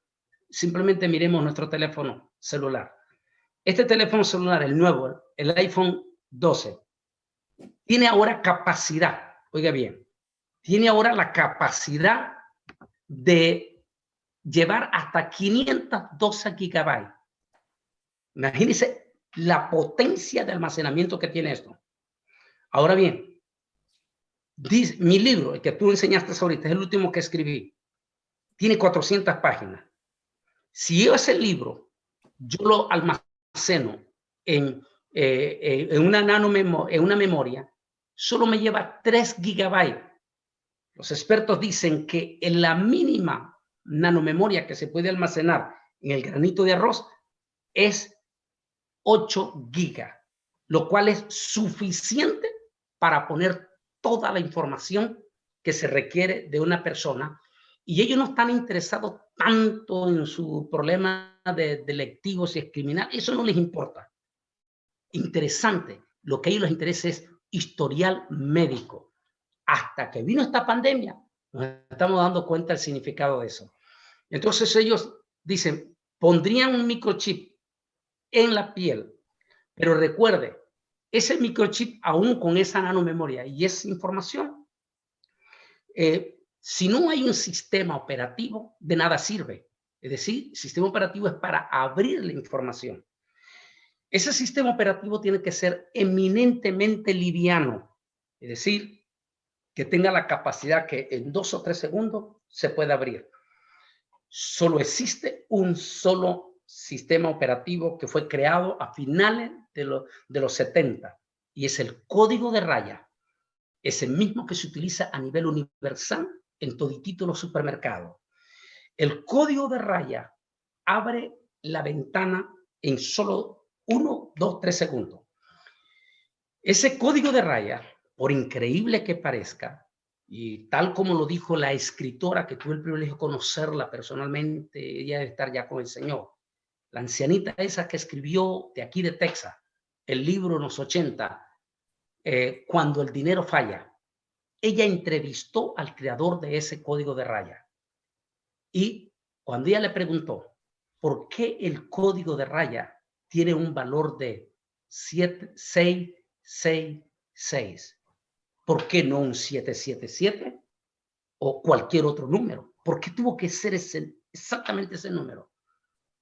Simplemente miremos nuestro teléfono celular. Este teléfono celular, el nuevo, el iPhone 12, tiene ahora capacidad, oiga bien, tiene ahora la capacidad de llevar hasta 512 gigabytes. Imagínense la potencia de almacenamiento que tiene esto. Ahora bien, mi libro, el que tú enseñaste ahorita, es el último que escribí, tiene 400 páginas. Si yo ese libro, yo lo almaceno en una memoria, solo me lleva 3 gigabytes. Los expertos dicen que en la mínima nanomemoria que se puede almacenar en el granito de arroz es 8 gigas, lo cual es suficiente para poner toda la información que se requiere de una persona. Y ellos no están interesados tanto en su problema de delictivo, si es criminal, eso no les importa. Interesante, lo que a ellos les interesa es historial médico. Hasta que vino esta pandemia, nos estamos dando cuenta del significado de eso. Entonces ellos dicen, pondrían un microchip en la piel, pero recuerde, ese microchip aún con esa nanomemoria y esa información, si no hay un sistema operativo, de nada sirve. Es decir, el sistema operativo es para abrir la información. Ese sistema operativo tiene que ser eminentemente liviano, es decir, que tenga la capacidad que en 2 o 3 segundos se pueda abrir. Solo existe un solo sistema operativo que fue creado a finales de los 70 y es el código de raya. Es el mismo que se utiliza a nivel universal en toditito los supermercados. El código de raya abre la ventana en solo 1, 2, 3 segundos. Ese código de raya, por increíble que parezca, y tal como lo dijo la escritora que tuve el privilegio de conocerla personalmente, ella debe estar ya con el Señor, la ancianita esa que escribió de aquí de Texas, el libro en los 80, Cuando el dinero falla. Ella entrevistó al creador de ese código de raya. Y cuando ella le preguntó, ¿por qué el código de raya tiene un valor de 666? ¿Por qué no un 777 o cualquier otro número? ¿Por qué tuvo que ser exactamente ese número?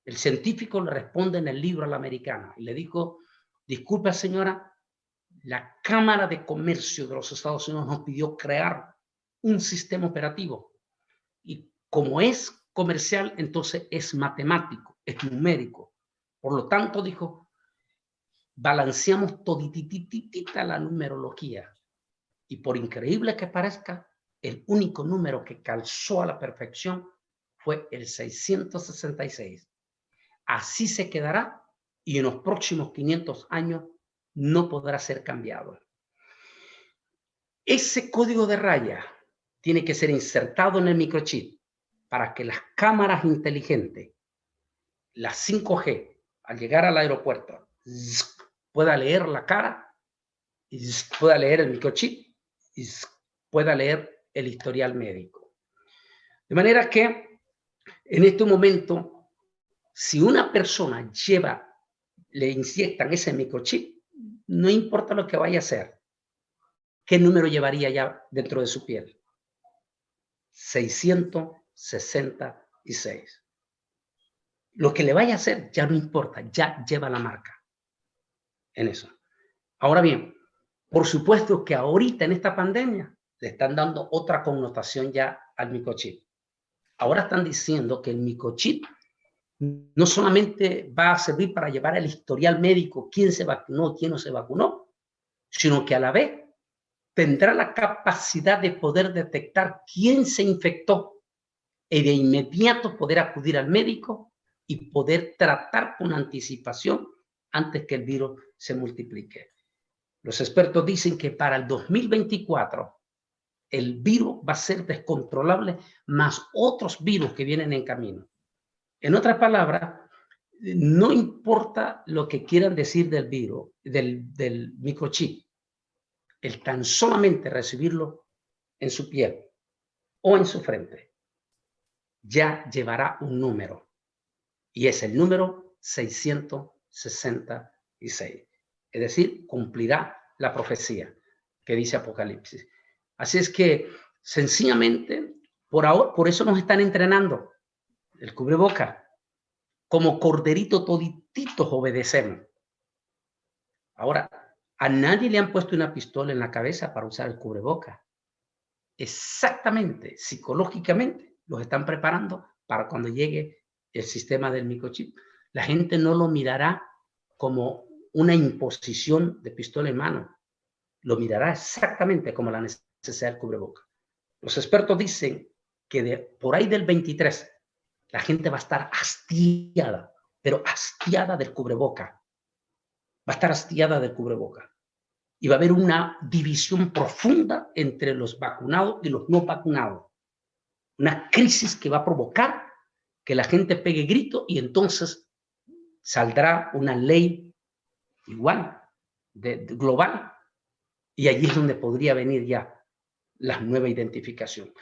El científico le responde en el libro a la americana y le dijo, disculpe señora, la Cámara de Comercio de los Estados Unidos nos pidió crear un sistema operativo. Y como es comercial, entonces es matemático, es numérico. Por lo tanto, dijo, balanceamos todititita la numerología. Y por increíble que parezca, el único número que calzó a la perfección fue el 666. Así se quedará y en los próximos 500 años no podrá ser cambiado. Ese código de raya tiene que ser insertado en el microchip para que las cámaras inteligentes, las 5G, al llegar al aeropuerto, pueda leer la cara, pueda leer el microchip y pueda leer el historial médico. De manera que en este momento, si una persona le inyectan ese microchip, no importa lo que vaya a hacer, ¿qué número llevaría ya dentro de su piel? 666. 666. Lo que le vaya a hacer ya no importa, ya lleva la marca en eso. Ahora bien, por supuesto que ahorita en esta pandemia le están dando otra connotación ya al microchip. Ahora están diciendo que el microchip no solamente va a servir para llevar el historial médico, quién se vacunó, quién no se vacunó, sino que a la vez tendrá la capacidad de poder detectar quién se infectó y de inmediato poder acudir al médico y poder tratar con anticipación antes que el virus se multiplique. Los expertos dicen que para el 2024 el virus va a ser descontrolable, más otros virus que vienen en camino. En otras palabras, no importa lo que quieran decir del virus, del microchip, el tan solamente recibirlo en su piel o en su frente, ya llevará un número, y es el número 666. Es decir, cumplirá la profecía que dice Apocalipsis. Así es que, sencillamente, por eso nos están entrenando el cubreboca. Como corderito todititos obedecemos. Ahora, a nadie le han puesto una pistola en la cabeza para usar el cubreboca. Exactamente, psicológicamente, los están preparando para cuando llegue el sistema del microchip. La gente no lo mirará como una imposición de pistola en mano. Lo mirará exactamente como la necesidad del cubreboca. Los expertos dicen que por ahí del 23, la gente va a estar hastiada, pero hastiada del cubreboca. Va a estar hastiada del cubreboca. Y va a haber una división profunda entre los vacunados y los no vacunados. Una crisis que va a provocar que la gente pegue grito y entonces saldrá una ley igual, global. Y allí es donde podría venir ya la nueva identificación.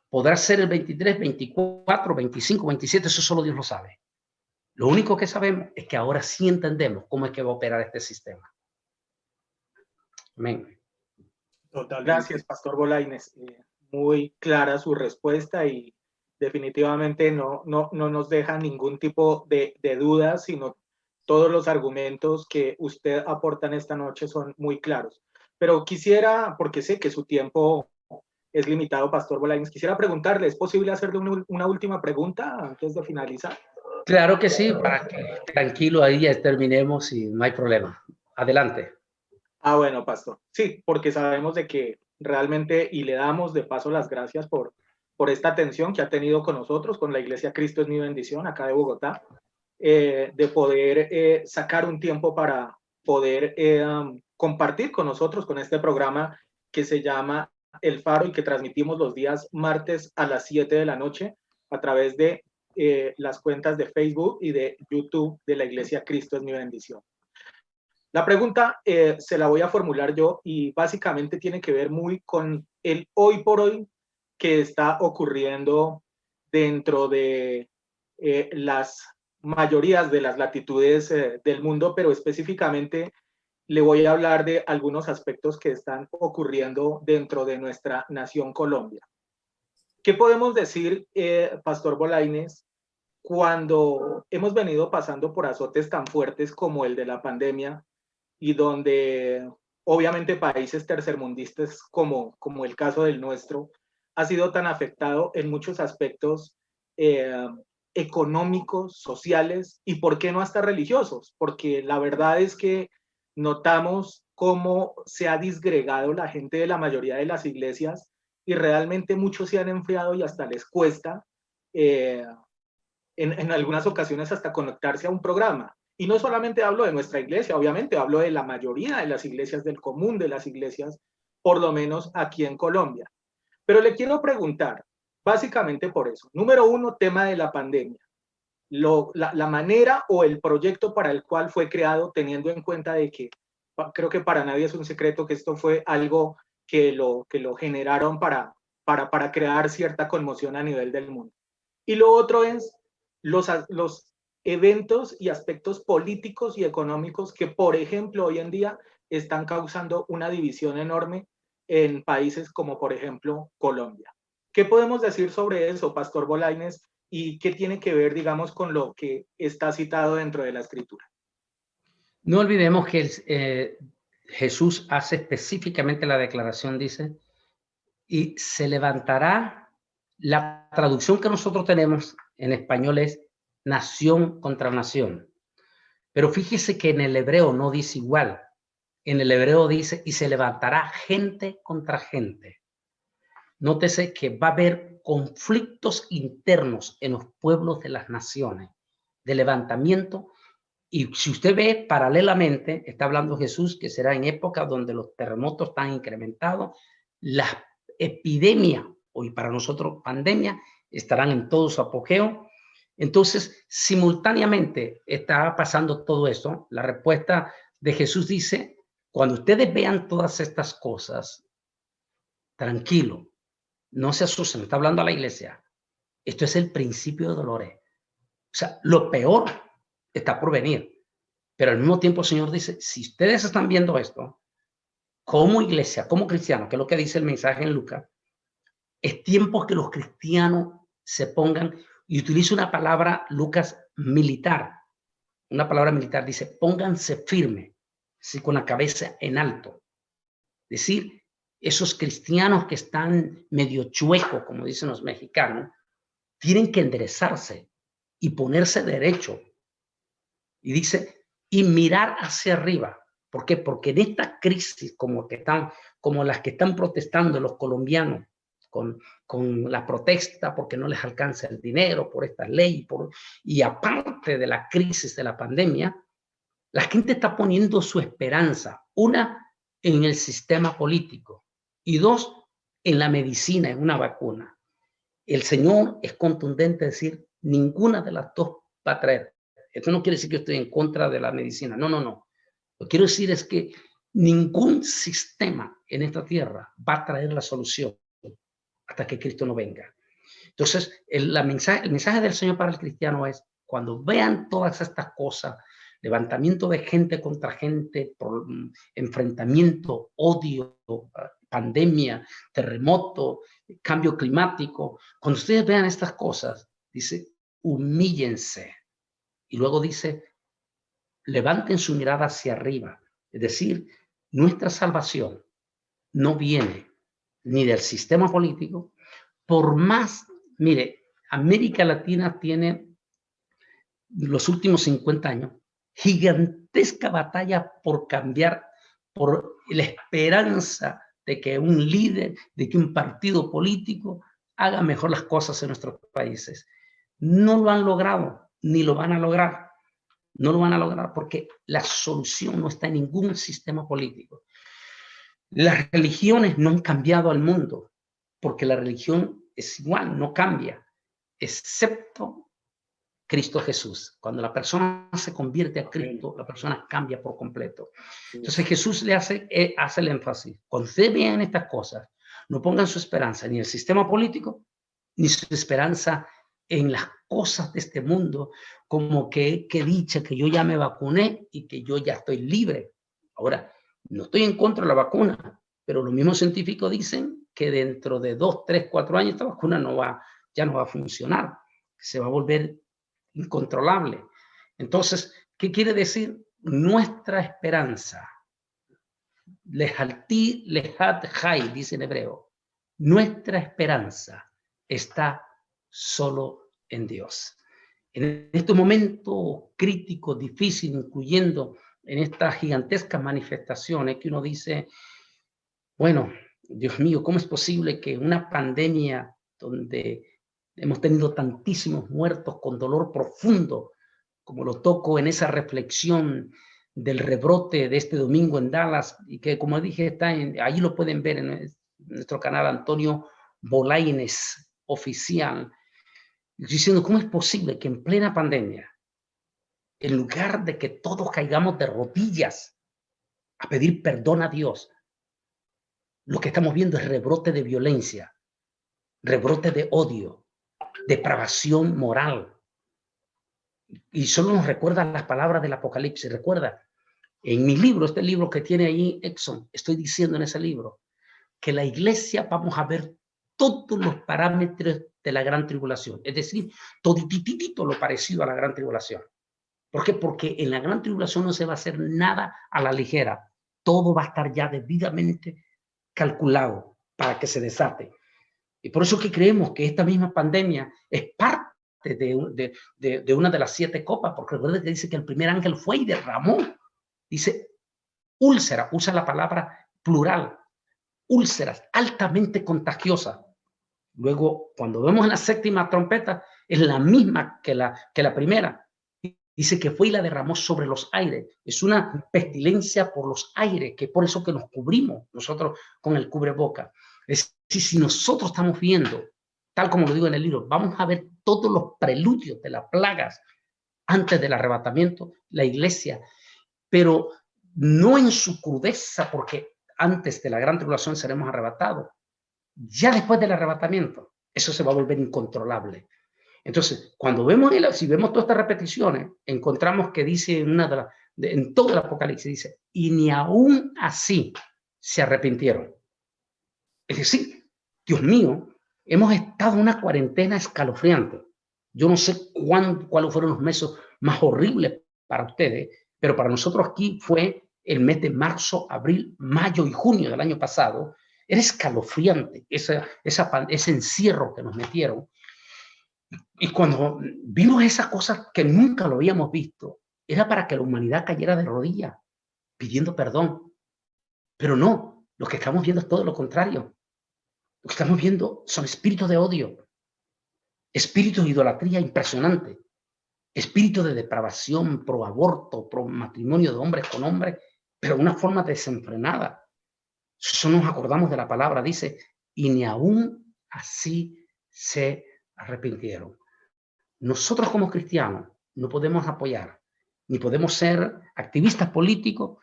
Podrá ser el 23, 24, 25, 27, eso solo Dios lo sabe. Lo único que sabemos es que ahora sí entendemos cómo es que va a operar este sistema. Amén. Totalmente. Gracias, Pastor Bolaños. Muy clara su respuesta y definitivamente no nos deja ningún tipo de duda, sino todos los argumentos que usted aporta en esta noche son muy claros. Pero quisiera, porque sé que su tiempo es limitado, Pastor Bolaños, quisiera preguntarle, ¿es posible hacerle una última pregunta antes de finalizar? Claro que sí, para que tranquilo ahí ya terminemos y no hay problema. Adelante. Bueno, Pastor. Sí, porque sabemos de que realmente, y le damos de paso las gracias por esta atención que ha tenido con nosotros, con la Iglesia Cristo es mi bendición, acá de Bogotá, de poder sacar un tiempo para poder compartir con nosotros con este programa que se llama El Faro y que transmitimos los días martes a las 7 de la noche a través de las cuentas de Facebook y de YouTube de la Iglesia Cristo es mi bendición. La pregunta se la voy a formular yo y básicamente tiene que ver muy con el hoy por hoy que está ocurriendo dentro de las mayorías de las latitudes del mundo, pero específicamente le voy a hablar de algunos aspectos que están ocurriendo dentro de nuestra nación Colombia. ¿Qué podemos decir, Pastor Bolaños, cuando hemos venido pasando por azotes tan fuertes como el de la pandemia y donde obviamente países tercermundistas como el caso del nuestro ha sido tan afectado en muchos aspectos económicos, sociales y por qué no hasta religiosos? Porque la verdad es que notamos cómo se ha disgregado la gente de la mayoría de las iglesias y realmente muchos se han enfriado y hasta les cuesta en algunas ocasiones hasta conectarse a un programa. Y no solamente hablo de nuestra iglesia, obviamente hablo de la mayoría de las iglesias, del común de las iglesias, por lo menos aquí en Colombia. Pero le quiero preguntar, básicamente por eso. Número uno, tema de la pandemia. La manera o el proyecto para el cual fue creado, teniendo en cuenta de que creo que para nadie es un secreto que esto fue algo que lo generaron para crear cierta conmoción a nivel del mundo. Y lo otro es los eventos y aspectos políticos y económicos que, por ejemplo, hoy en día están causando una división enorme en países como, por ejemplo, Colombia. ¿Qué podemos decir sobre eso, Pastor Bolaños? ¿Y qué tiene que ver, digamos, con lo que está citado dentro de la Escritura? No olvidemos que Jesús hace específicamente la declaración, dice, y se levantará, la traducción que nosotros tenemos en español es nación contra nación. Pero fíjese que en el hebreo no dice igual. En el hebreo dice, y se levantará gente contra gente. Nótese que va a haber conflictos internos en los pueblos de las naciones, de levantamiento. Y si usted ve paralelamente, está hablando Jesús que será en época donde los terremotos están incrementados, las epidemias, hoy para nosotros pandemia, estarán en todo su apogeo. Entonces, simultáneamente está pasando todo esto. La respuesta de Jesús dice, cuando ustedes vean todas estas cosas, tranquilo, no se asusten, está hablando a la iglesia. Esto es el principio de dolores. O sea, lo peor está por venir. Pero al mismo tiempo el Señor dice, si ustedes están viendo esto, como iglesia, como cristianos, que es lo que dice el mensaje en Lucas, es tiempo que los cristianos se pongan, y utiliza una palabra, Lucas, militar. Una palabra militar, dice, pónganse firme, ¿sí? Con la cabeza en alto. Es decir, esos cristianos que están medio chuecos, como dicen los mexicanos, tienen que enderezarse y ponerse derecho. Y dice, y mirar hacia arriba. ¿Por qué? Porque en esta crisis como las que están protestando los colombianos con la protesta porque no les alcanza el dinero por esta ley, y aparte de la crisis de la pandemia, la gente está poniendo su esperanza, una, en el sistema político y dos, en la medicina, en una vacuna. El Señor es contundente decir, ninguna de las dos va a traer. Esto no quiere decir que yo estoy en contra de la medicina. No, no, no. Lo que quiero decir es que ningún sistema en esta tierra va a traer la solución hasta que Cristo no venga. Entonces, el mensaje del Señor para el cristiano es, cuando vean todas estas cosas, levantamiento de gente contra gente, por enfrentamiento, odio, pandemia, terremoto, cambio climático, cuando ustedes vean estas cosas, dice, humíllense. Y luego dice, levanten su mirada hacia arriba. Es decir, nuestra salvación no viene ni del sistema político, por más, mire, América Latina tiene los últimos 50 años gigantesca batalla por cambiar, por la esperanza de que un líder, de que un partido político haga mejor las cosas en nuestros países. No lo han logrado, ni lo van a lograr. No lo van a lograr porque la solución no está en ningún sistema político. Las religiones no han cambiado al mundo, porque la religión es igual, no cambia, excepto Cristo Jesús. Cuando la persona se convierte a Cristo, la persona cambia por completo. Entonces Jesús le hace el énfasis. Cuando ustedes vean estas cosas, no pongan su esperanza ni en el sistema político, ni su esperanza en las cosas de este mundo, como que dicha que yo ya me vacuné y que yo ya estoy libre. Ahora, no estoy en contra de la vacuna, pero los mismos científicos dicen que dentro de 2, 3, 4 años esta vacuna ya no va a funcionar, se va a volver incontrolable. Entonces, ¿qué quiere decir? Nuestra esperanza, lehalti lehat hay, dice en hebreo, nuestra esperanza está solo en Dios. En estos momentos críticos, difíciles, incluyendo en estas gigantescas manifestaciones que uno dice, bueno, Dios mío, ¿cómo es posible que una pandemia donde hemos tenido tantísimos muertos con dolor profundo, como lo toco en esa reflexión del rebrote de este domingo en Dallas, y que como dije, ahí lo pueden ver en nuestro canal Antonio Bolaños Oficial, diciendo, ¿cómo es posible que en plena pandemia, en lugar de que todos caigamos de rodillas a pedir perdón a Dios, lo que estamos viendo es rebrote de violencia, rebrote de odio, depravación moral? Y solo nos recuerda las palabras del Apocalipsis. Recuerda, en mi libro, este libro que tiene ahí Exxon, estoy diciendo en ese libro que la iglesia vamos a ver todos los parámetros de la gran tribulación, es decir, todititito lo parecido a la gran tribulación. ¿Por qué? Porque en la gran tribulación no se va a hacer nada a la ligera. Todo va a estar ya debidamente calculado para que se desate. Y por eso que creemos que esta misma pandemia es parte de una de las 7 copas, porque recuerden que dice que el primer ángel fue y derramó. Dice úlcera, usa la palabra plural, úlceras altamente contagiosas. Luego, cuando vemos la 7ª trompeta, es la misma que la primera. Dice que fue y la derramó sobre los aires. Es una pestilencia por los aires, que es por eso que nos cubrimos nosotros con el cubreboca. Es decir, si nosotros estamos viendo, tal como lo digo en el libro, vamos a ver todos los preludios de las plagas antes del arrebatamiento, la iglesia, pero no en su crudeza, porque antes de la gran tribulación seremos arrebatados. Ya después del arrebatamiento, eso se va a volver incontrolable. Entonces, cuando vemos, si vemos todas estas repeticiones, encontramos que dice en todo el Apocalipsis, dice, y ni aún así se arrepintieron. Es decir, Dios mío, hemos estado en una cuarentena escalofriante. Yo no sé cuáles fueron los meses más horribles para ustedes, pero para nosotros aquí fue el mes de marzo, abril, mayo y junio del año pasado. Era escalofriante ese encierro que nos metieron. Y cuando vimos esas cosas que nunca lo habíamos visto, era para que la humanidad cayera de rodillas, pidiendo perdón. Pero no, lo que estamos viendo es todo lo contrario. Lo que estamos viendo son espíritus de odio, espíritus de idolatría impresionante, espíritus de depravación, pro aborto, pro matrimonio de hombres con hombres, pero de una forma desenfrenada. Eso nos acordamos de la palabra, dice, y ni aún así se arrepintieron. Nosotros como cristianos no podemos apoyar, ni podemos ser activistas políticos,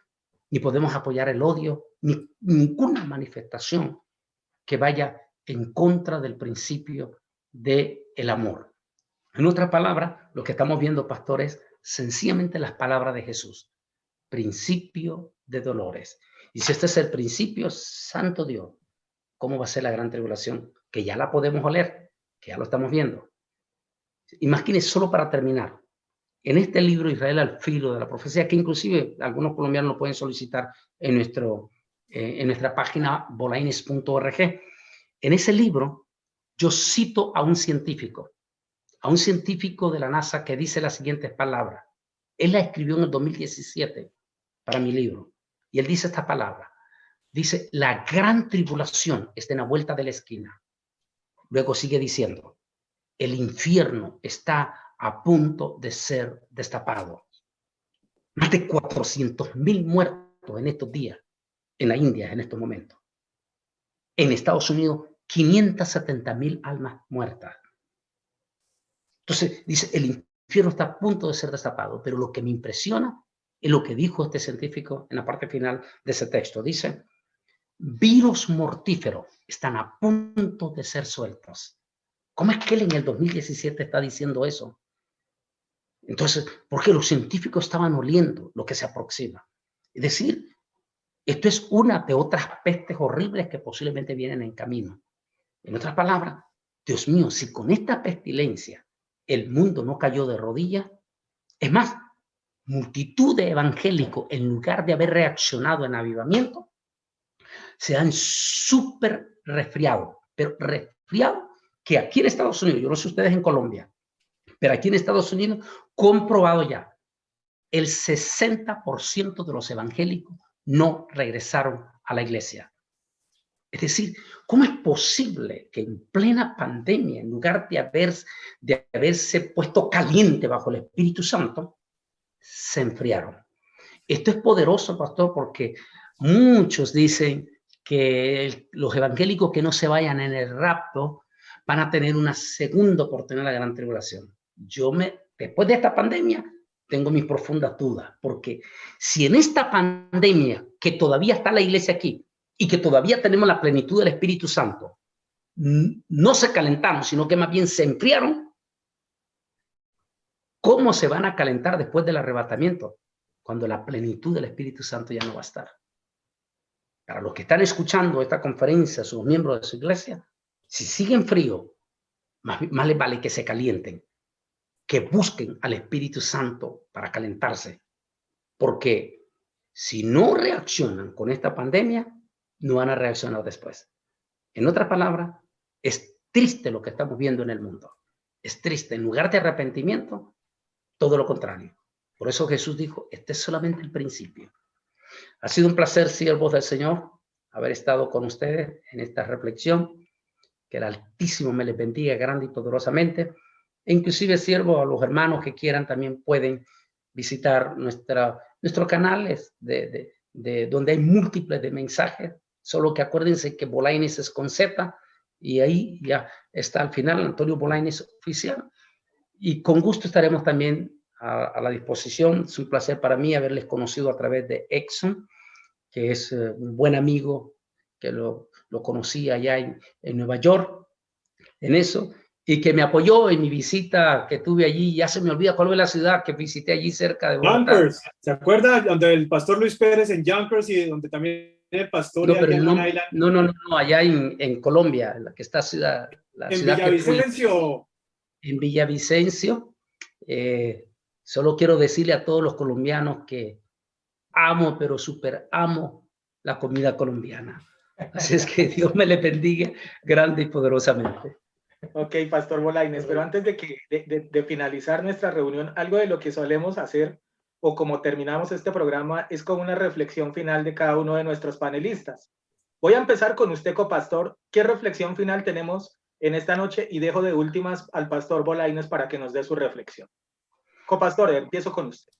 ni podemos apoyar el odio, ni ninguna manifestación que vaya en contra del principio del amor. En otras palabras, lo que estamos viendo, pastor, es sencillamente las palabras de Jesús. Principio de dolores. Y si este es el principio, santo Dios, ¿cómo va a ser la gran tribulación? Que ya la podemos oler, que ya lo estamos viendo. Imagínense, solo para terminar, en este libro Israel al filo de la profecía, que inclusive algunos colombianos lo pueden solicitar en nuestra página bolaines.org, en ese libro yo cito a un científico de la NASA que dice las siguientes palabras. Él la escribió en el 2017 para mi libro, y él dice esta palabra. Dice, la gran tribulación está en la vuelta de la esquina. Luego sigue diciendo, el infierno está a punto de ser destapado. Más de 400,000 muertos en estos días, en la India en estos momentos. En Estados Unidos, 570,000 almas muertas. Entonces, dice, el infierno está a punto de ser destapado, pero lo que me impresiona es lo que dijo este científico en la parte final de ese texto. Dice, virus mortíferos están a punto de ser sueltos. ¿Cómo es que él en el 2017 está diciendo eso? Entonces, porque los científicos estaban oliendo lo que se aproxima. Es decir, esto es una de otras pestes horribles que posiblemente vienen en camino. En otras palabras, Dios mío, si con esta pestilencia el mundo no cayó de rodillas, es más, multitud de evangélicos, en lugar de haber reaccionado en avivamiento, se han súper resfriado, pero resfriado que aquí en Estados Unidos, yo no sé ustedes en Colombia, pero aquí en Estados Unidos, comprobado ya, el 60% de los evangélicos no regresaron a la iglesia. Es decir, ¿cómo es posible que en plena pandemia, en lugar de haberse puesto caliente bajo el Espíritu Santo, se enfriaron? Esto es poderoso, pastor, porque muchos dicen que los evangélicos que no se vayan en el rapto van a tener una segunda oportunidad en la gran tribulación. Después de esta pandemia, tengo mis profundas dudas, porque si en esta pandemia, que todavía está la iglesia aquí, y que todavía tenemos la plenitud del Espíritu Santo, no se calentaron, sino que más bien se enfriaron, ¿cómo se van a calentar después del arrebatamiento? Cuando la plenitud del Espíritu Santo ya no va a estar. Para los que están escuchando esta conferencia, sus miembros de su iglesia, Si siguen frío, más les vale que se calienten, que busquen al Espíritu Santo para calentarse, porque si no reaccionan con esta pandemia, no van a reaccionar después. En otras palabras, es triste lo que estamos viendo en el mundo. Es triste. En lugar de arrepentimiento, todo lo contrario. Por eso Jesús dijo, este es solamente el principio. Ha sido un placer, siervos del Señor, haber estado con ustedes en esta reflexión. Que el Altísimo me les bendiga grande y poderosamente. E inclusive, siervos, a los hermanos que quieran también pueden visitar nuestros canales de donde hay múltiples de mensajes. Solo que acuérdense que Bolaños es con Z y ahí ya está al final Antonio Bolaños oficial. Y con gusto estaremos también a la disposición. Es un placer para mí haberles conocido a través de Exxon, que es un buen amigo que lo conocí allá en Nueva York, en eso, y que me apoyó en mi visita que tuve allí. Ya se me olvida cuál fue la ciudad que visité allí cerca de Bogotá. Yonkers, ¿se acuerda? Donde el pastor Luis Pérez en Yonkers y donde también el pastor No, pero en Long Island. No, allá en Colombia, la que está ciudad, la en ciudad Villavicencio. En Villavicencio. Solo quiero decirle a todos los colombianos que amo, pero súper amo la comida colombiana. Así es que Dios me le bendiga grande y poderosamente. Ok, Pastor Bolaños, pero antes de finalizar nuestra reunión, algo de lo que solemos hacer, o como terminamos este programa, es con una reflexión final de cada uno de nuestros panelistas. Voy a empezar con usted, copastor. ¿Qué reflexión final tenemos en esta noche? Y dejo de últimas al Pastor Bolaños para que nos dé su reflexión. Copastor, empiezo con usted.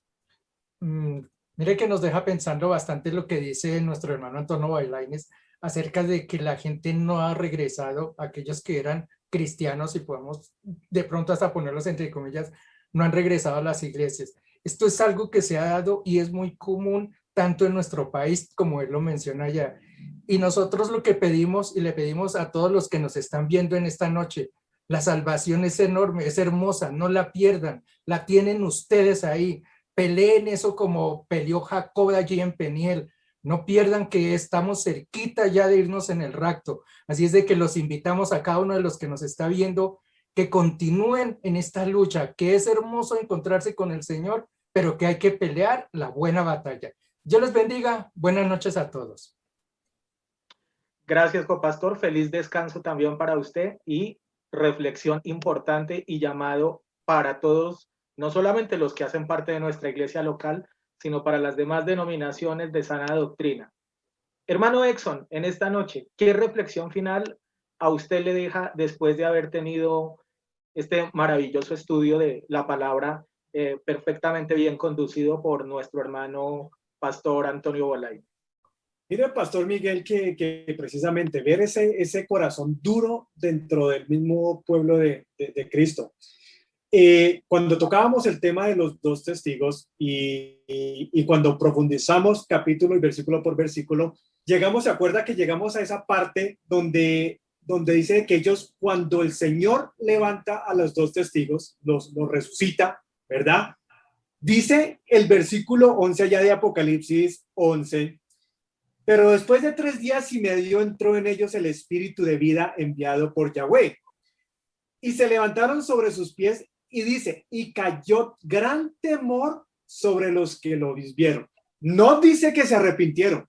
Mire que nos deja pensando bastante lo que dice nuestro hermano Antonio Bolaños acerca de que la gente no ha regresado, aquellos que eran cristianos, y podemos de pronto hasta ponerlos entre comillas, no han regresado a las iglesias. Esto es algo que se ha dado y es muy común tanto en nuestro país como él lo menciona allá. Y nosotros lo que pedimos, y le pedimos a todos los que nos están viendo en esta noche, la salvación es enorme, es hermosa, no la pierdan, la tienen ustedes ahí. Peleen eso como peleó Jacob allí en Peniel. No pierdan que estamos cerquita ya de irnos en el rapto. Así es de que los invitamos a cada uno de los que nos está viendo que continúen en esta lucha, que es hermoso encontrarse con el Señor, pero que hay que pelear la buena batalla. Dios les bendiga. Buenas noches a todos. Gracias, copastor. Feliz descanso también para usted y reflexión importante y llamado para todos, no solamente los que hacen parte de nuestra iglesia local, sino para las demás denominaciones de sana doctrina. Hermano Exxon, en esta noche, ¿qué reflexión final a usted le deja después de haber tenido este maravilloso estudio de la palabra perfectamente bien conducido por nuestro hermano Pastor Antonio Bolaños? Mire, Pastor Miguel, que precisamente ver ese corazón duro dentro del mismo pueblo de Cristo. Cuando tocábamos el tema de los dos testigos y cuando profundizamos capítulo y versículo por versículo, ¿se acuerda que llegamos a esa parte donde dice que ellos, cuando el Señor levanta a los dos testigos, los resucita, ¿verdad? Dice el versículo 11 allá de Apocalipsis 11, pero después de 3 días y medio entró en ellos el espíritu de vida enviado por Yahweh. Y se levantaron sobre sus pies y dice, y cayó gran temor sobre los que lo vieron. No dice que se arrepintieron,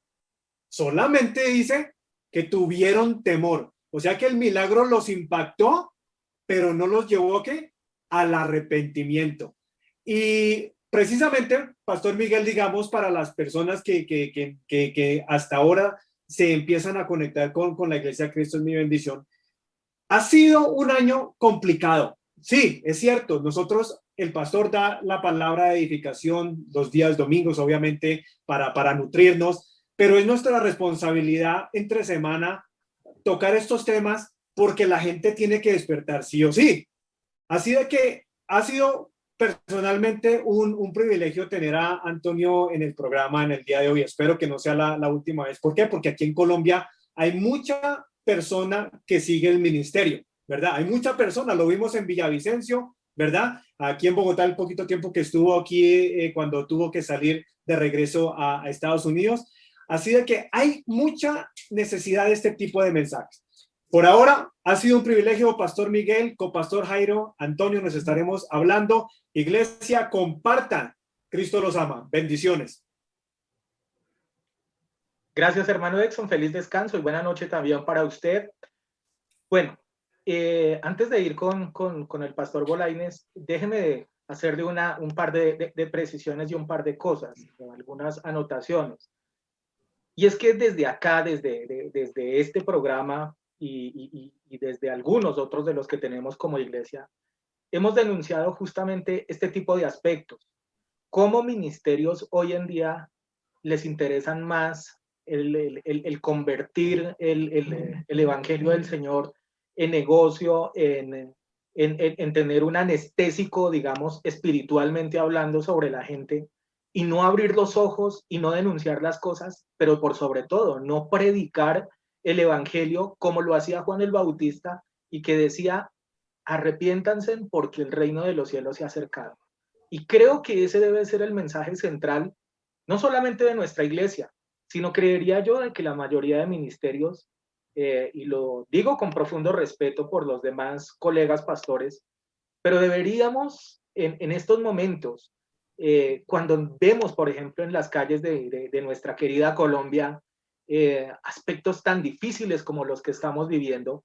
solamente dice que tuvieron temor. O sea que el milagro los impactó, pero no los llevó ¿qué? Al arrepentimiento. Y precisamente, Pastor Miguel, digamos, para las personas que hasta ahora se empiezan a conectar con la Iglesia Cristo es mi bendición, ha sido un año complicado. Sí, es cierto, nosotros, el pastor da la palabra de edificación los días domingos, obviamente, para nutrirnos, pero es nuestra responsabilidad entre semana tocar estos temas porque la gente tiene que despertar sí o sí. Así de que ha sido personalmente un privilegio tener a Antonio en el programa en el día de hoy. Espero que no sea la última vez. ¿Por qué? Porque aquí en Colombia hay mucha persona que sigue el ministerio, ¿verdad? Hay mucha persona, lo vimos en Villavicencio, ¿verdad? Aquí en Bogotá, el poquito tiempo que estuvo aquí cuando tuvo que salir de regreso a Estados Unidos. Así de que hay mucha necesidad de este tipo de mensajes. Por ahora, ha sido un privilegio, Pastor Miguel, con Pastor Jairo, Antonio, nos estaremos hablando. Iglesia, compartan. Cristo los ama. Bendiciones. Gracias, hermano Exxon. Feliz descanso y buena noche también para usted. Bueno, antes de ir con el pastor Bolaines, déjeme hacerle un par de precisiones y un par de cosas, algunas anotaciones. Y es que desde acá, desde este programa y desde algunos otros de los que tenemos como iglesia, hemos denunciado justamente este tipo de aspectos. Cómo ministerios hoy en día les interesan más el convertir el evangelio del Señor en negocio, en tener un anestésico, digamos, espiritualmente hablando sobre la gente, y no abrir los ojos y no denunciar las cosas, pero por sobre todo, no predicar el evangelio como lo hacía Juan el Bautista y que decía, arrepiéntanse porque el reino de los cielos se ha acercado. Y creo que ese debe ser el mensaje central, no solamente de nuestra iglesia, sino creería yo de que la mayoría de ministerios, y lo digo con profundo respeto por los demás colegas pastores, pero deberíamos en estos momentos, cuando vemos, por ejemplo, en las calles de nuestra querida Colombia, aspectos tan difíciles como los que estamos viviendo,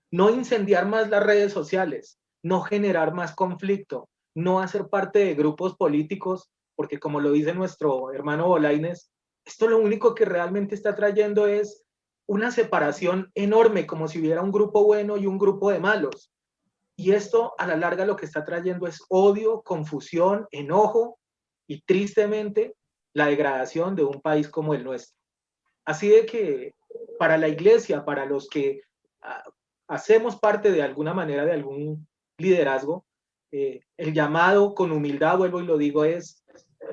no incendiar más las redes sociales, no generar más conflicto, no hacer parte de grupos políticos, porque como lo dice nuestro hermano Bolaines, esto lo único que realmente está trayendo es una separación enorme, como si hubiera un grupo bueno y un grupo de malos. Y esto a la larga lo que está trayendo es odio, confusión, enojo y tristemente la degradación de un país como el nuestro. Así de que para la iglesia, para los que hacemos parte de alguna manera de algún liderazgo, el llamado con humildad, vuelvo y lo digo, es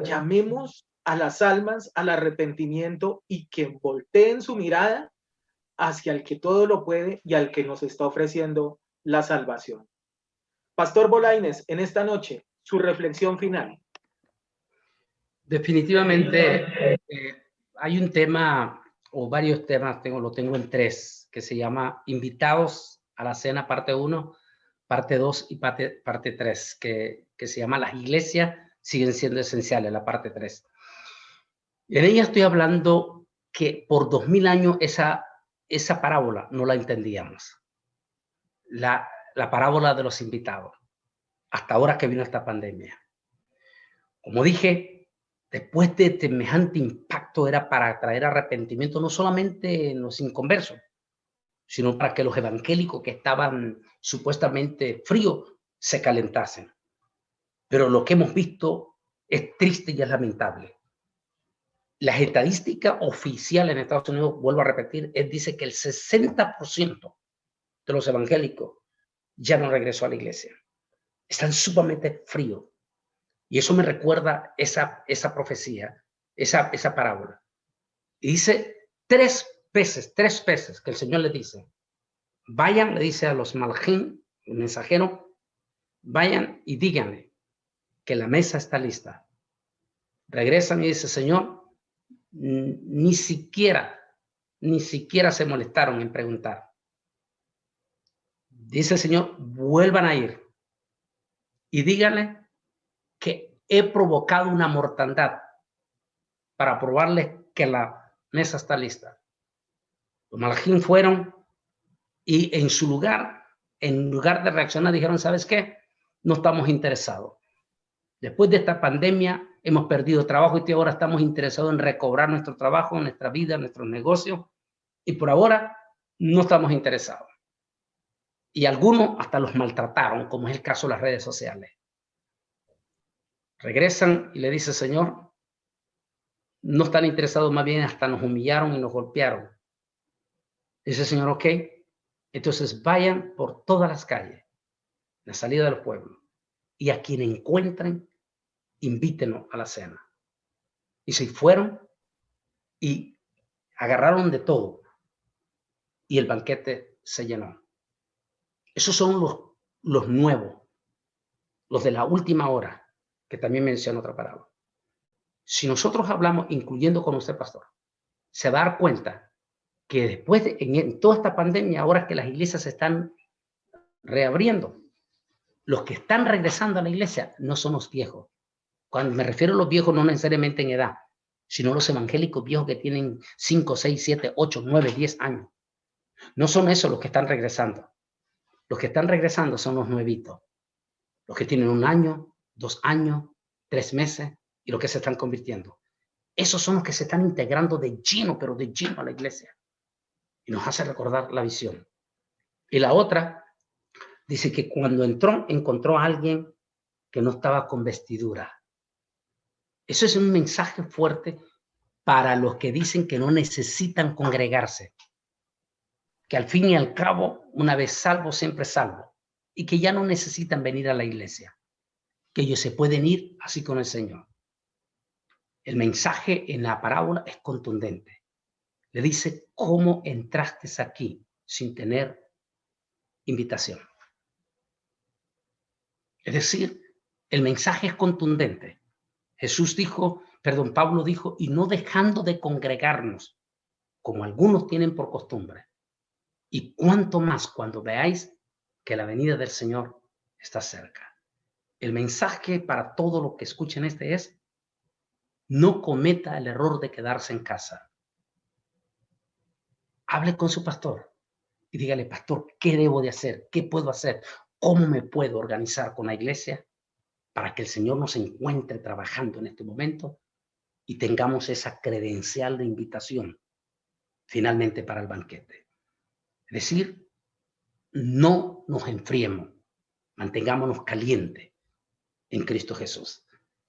llamemos a las almas al arrepentimiento y que volteen su mirada hacia el que todo lo puede y al que nos está ofreciendo la salvación. Pastor Bolaines, en esta noche, su reflexión final. Definitivamente hay un tema o varios temas, lo tengo en 3, que se llama Invitados a la Cena, parte 1, parte 2 y parte 3, que se llama Las iglesias siguen siendo esenciales, la parte 3. En ella estoy hablando que por 2000 años esa parábola no la entendíamos. La parábola de los invitados, hasta ahora que vino esta pandemia. Como dije, después de semejante impacto era para traer arrepentimiento no solamente en los inconversos, sino para que los evangélicos que estaban supuestamente fríos se calentasen. Pero lo que hemos visto es triste y es lamentable. Las estadísticas oficiales en Estados Unidos, vuelvo a repetir, dice que el 60% de los evangélicos ya no regresó a la iglesia. Están sumamente fríos. Y eso me recuerda esa profecía, esa parábola. Y dice 3 veces que el Señor le dice, vayan, le dice a los maljín, el mensajero, vayan y díganle que la mesa está lista. Regresan y dice, Señor, ni siquiera se molestaron en preguntar. Dice el Señor, vuelvan a ir y díganle que he provocado una mortandad para probarles que la mesa está lista. Los maljín fueron y en lugar de reaccionar, dijeron, ¿sabes qué? No estamos interesados. Después de esta pandemia hemos perdido trabajo y ahora estamos interesados en recobrar nuestro trabajo, nuestra vida, nuestros negocios, y por ahora no estamos interesados. Y algunos hasta los maltrataron, como es el caso de las redes sociales. Regresan y le dice, Señor, no están interesados, más bien hasta nos humillaron y nos golpearon. Dice el Señor, ok, entonces vayan por todas las calles, la salida del pueblo, y a quien encuentren, invítenos a la cena. Y se fueron y agarraron de todo, y el banquete se llenó. Esos son los nuevos, los de la última hora, que también menciona otra parábola. Si nosotros hablamos, incluyendo con usted, pastor, se va a dar cuenta que después, en toda esta pandemia, ahora que las iglesias se están reabriendo, los que están regresando a la iglesia no son los viejos. Cuando me refiero a los viejos, no necesariamente en edad, sino los evangélicos viejos que tienen 5, 6, 7, 8, 9, 10 años. No son esos los que están regresando. Los que están regresando son los nuevitos. Los que tienen 1 año, 2 años, 3 meses y los que se están convirtiendo. Esos son los que se están integrando de lleno, pero de lleno a la iglesia. Y nos hace recordar la visión. Y la otra dice que cuando entró, encontró a alguien que no estaba con vestidura. Eso es un mensaje fuerte para los que dicen que no necesitan congregarse. Que al fin y al cabo, una vez salvo, siempre salvo. Y que ya no necesitan venir a la iglesia. Que ellos se pueden ir así con el Señor. El mensaje en la parábola es contundente. Le dice, ¿cómo entraste aquí sin tener invitación? Es decir, el mensaje es contundente. Pablo dijo, y no dejando de congregarnos, como algunos tienen por costumbre. Y cuanto más cuando veáis que la venida del Señor está cerca. El mensaje para todos los que escuchen es, no cometa el error de quedarse en casa. Hable con su pastor y dígale, pastor, ¿qué debo de hacer? ¿Qué puedo hacer? ¿Cómo me puedo organizar con la iglesia para que el Señor nos encuentre trabajando en este momento y tengamos esa credencial de invitación finalmente para el banquete? Es decir, no nos enfriemos, mantengámonos calientes en Cristo Jesús.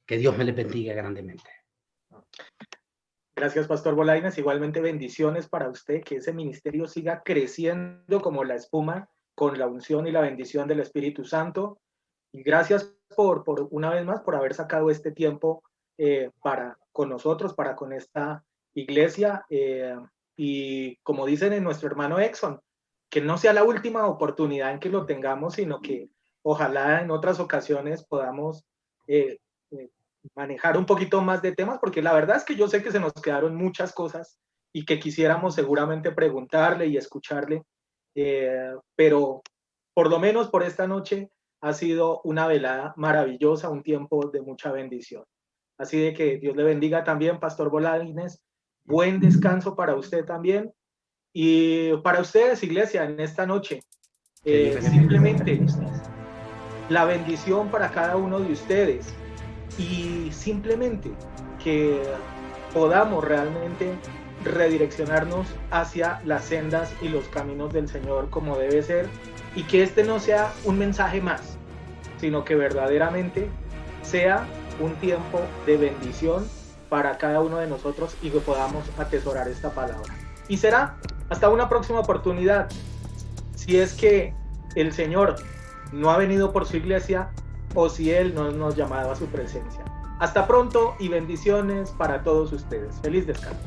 Que Dios me les bendiga grandemente. Gracias, Pastor Bolaines. Igualmente bendiciones para usted, que ese ministerio siga creciendo como la espuma, con la unción y la bendición del Espíritu Santo. Y gracias por una vez más por haber sacado este tiempo con nosotros, para con esta iglesia. Y como dicen en nuestro hermano Exxon, que no sea la última oportunidad en que lo tengamos, sino que ojalá en otras ocasiones podamos manejar un poquito más de temas, porque la verdad es que yo sé que se nos quedaron muchas cosas y que quisiéramos seguramente preguntarle y escucharle, pero por lo menos por esta noche ha sido una velada maravillosa, un tiempo de mucha bendición. Así de que Dios le bendiga también, Pastor Bolaines. Buen descanso para usted también. Y para ustedes, iglesia, en esta noche, simplemente la bendición para cada uno de ustedes y simplemente que podamos realmente redireccionarnos hacia las sendas y los caminos del Señor como debe ser, y que este no sea un mensaje más, sino que verdaderamente sea un tiempo de bendición para cada uno de nosotros y que podamos atesorar esta palabra. Y será hasta una próxima oportunidad, si es que el Señor no ha venido por su iglesia o si Él no nos ha llamado a su presencia. Hasta pronto y bendiciones para todos ustedes. Feliz descanso.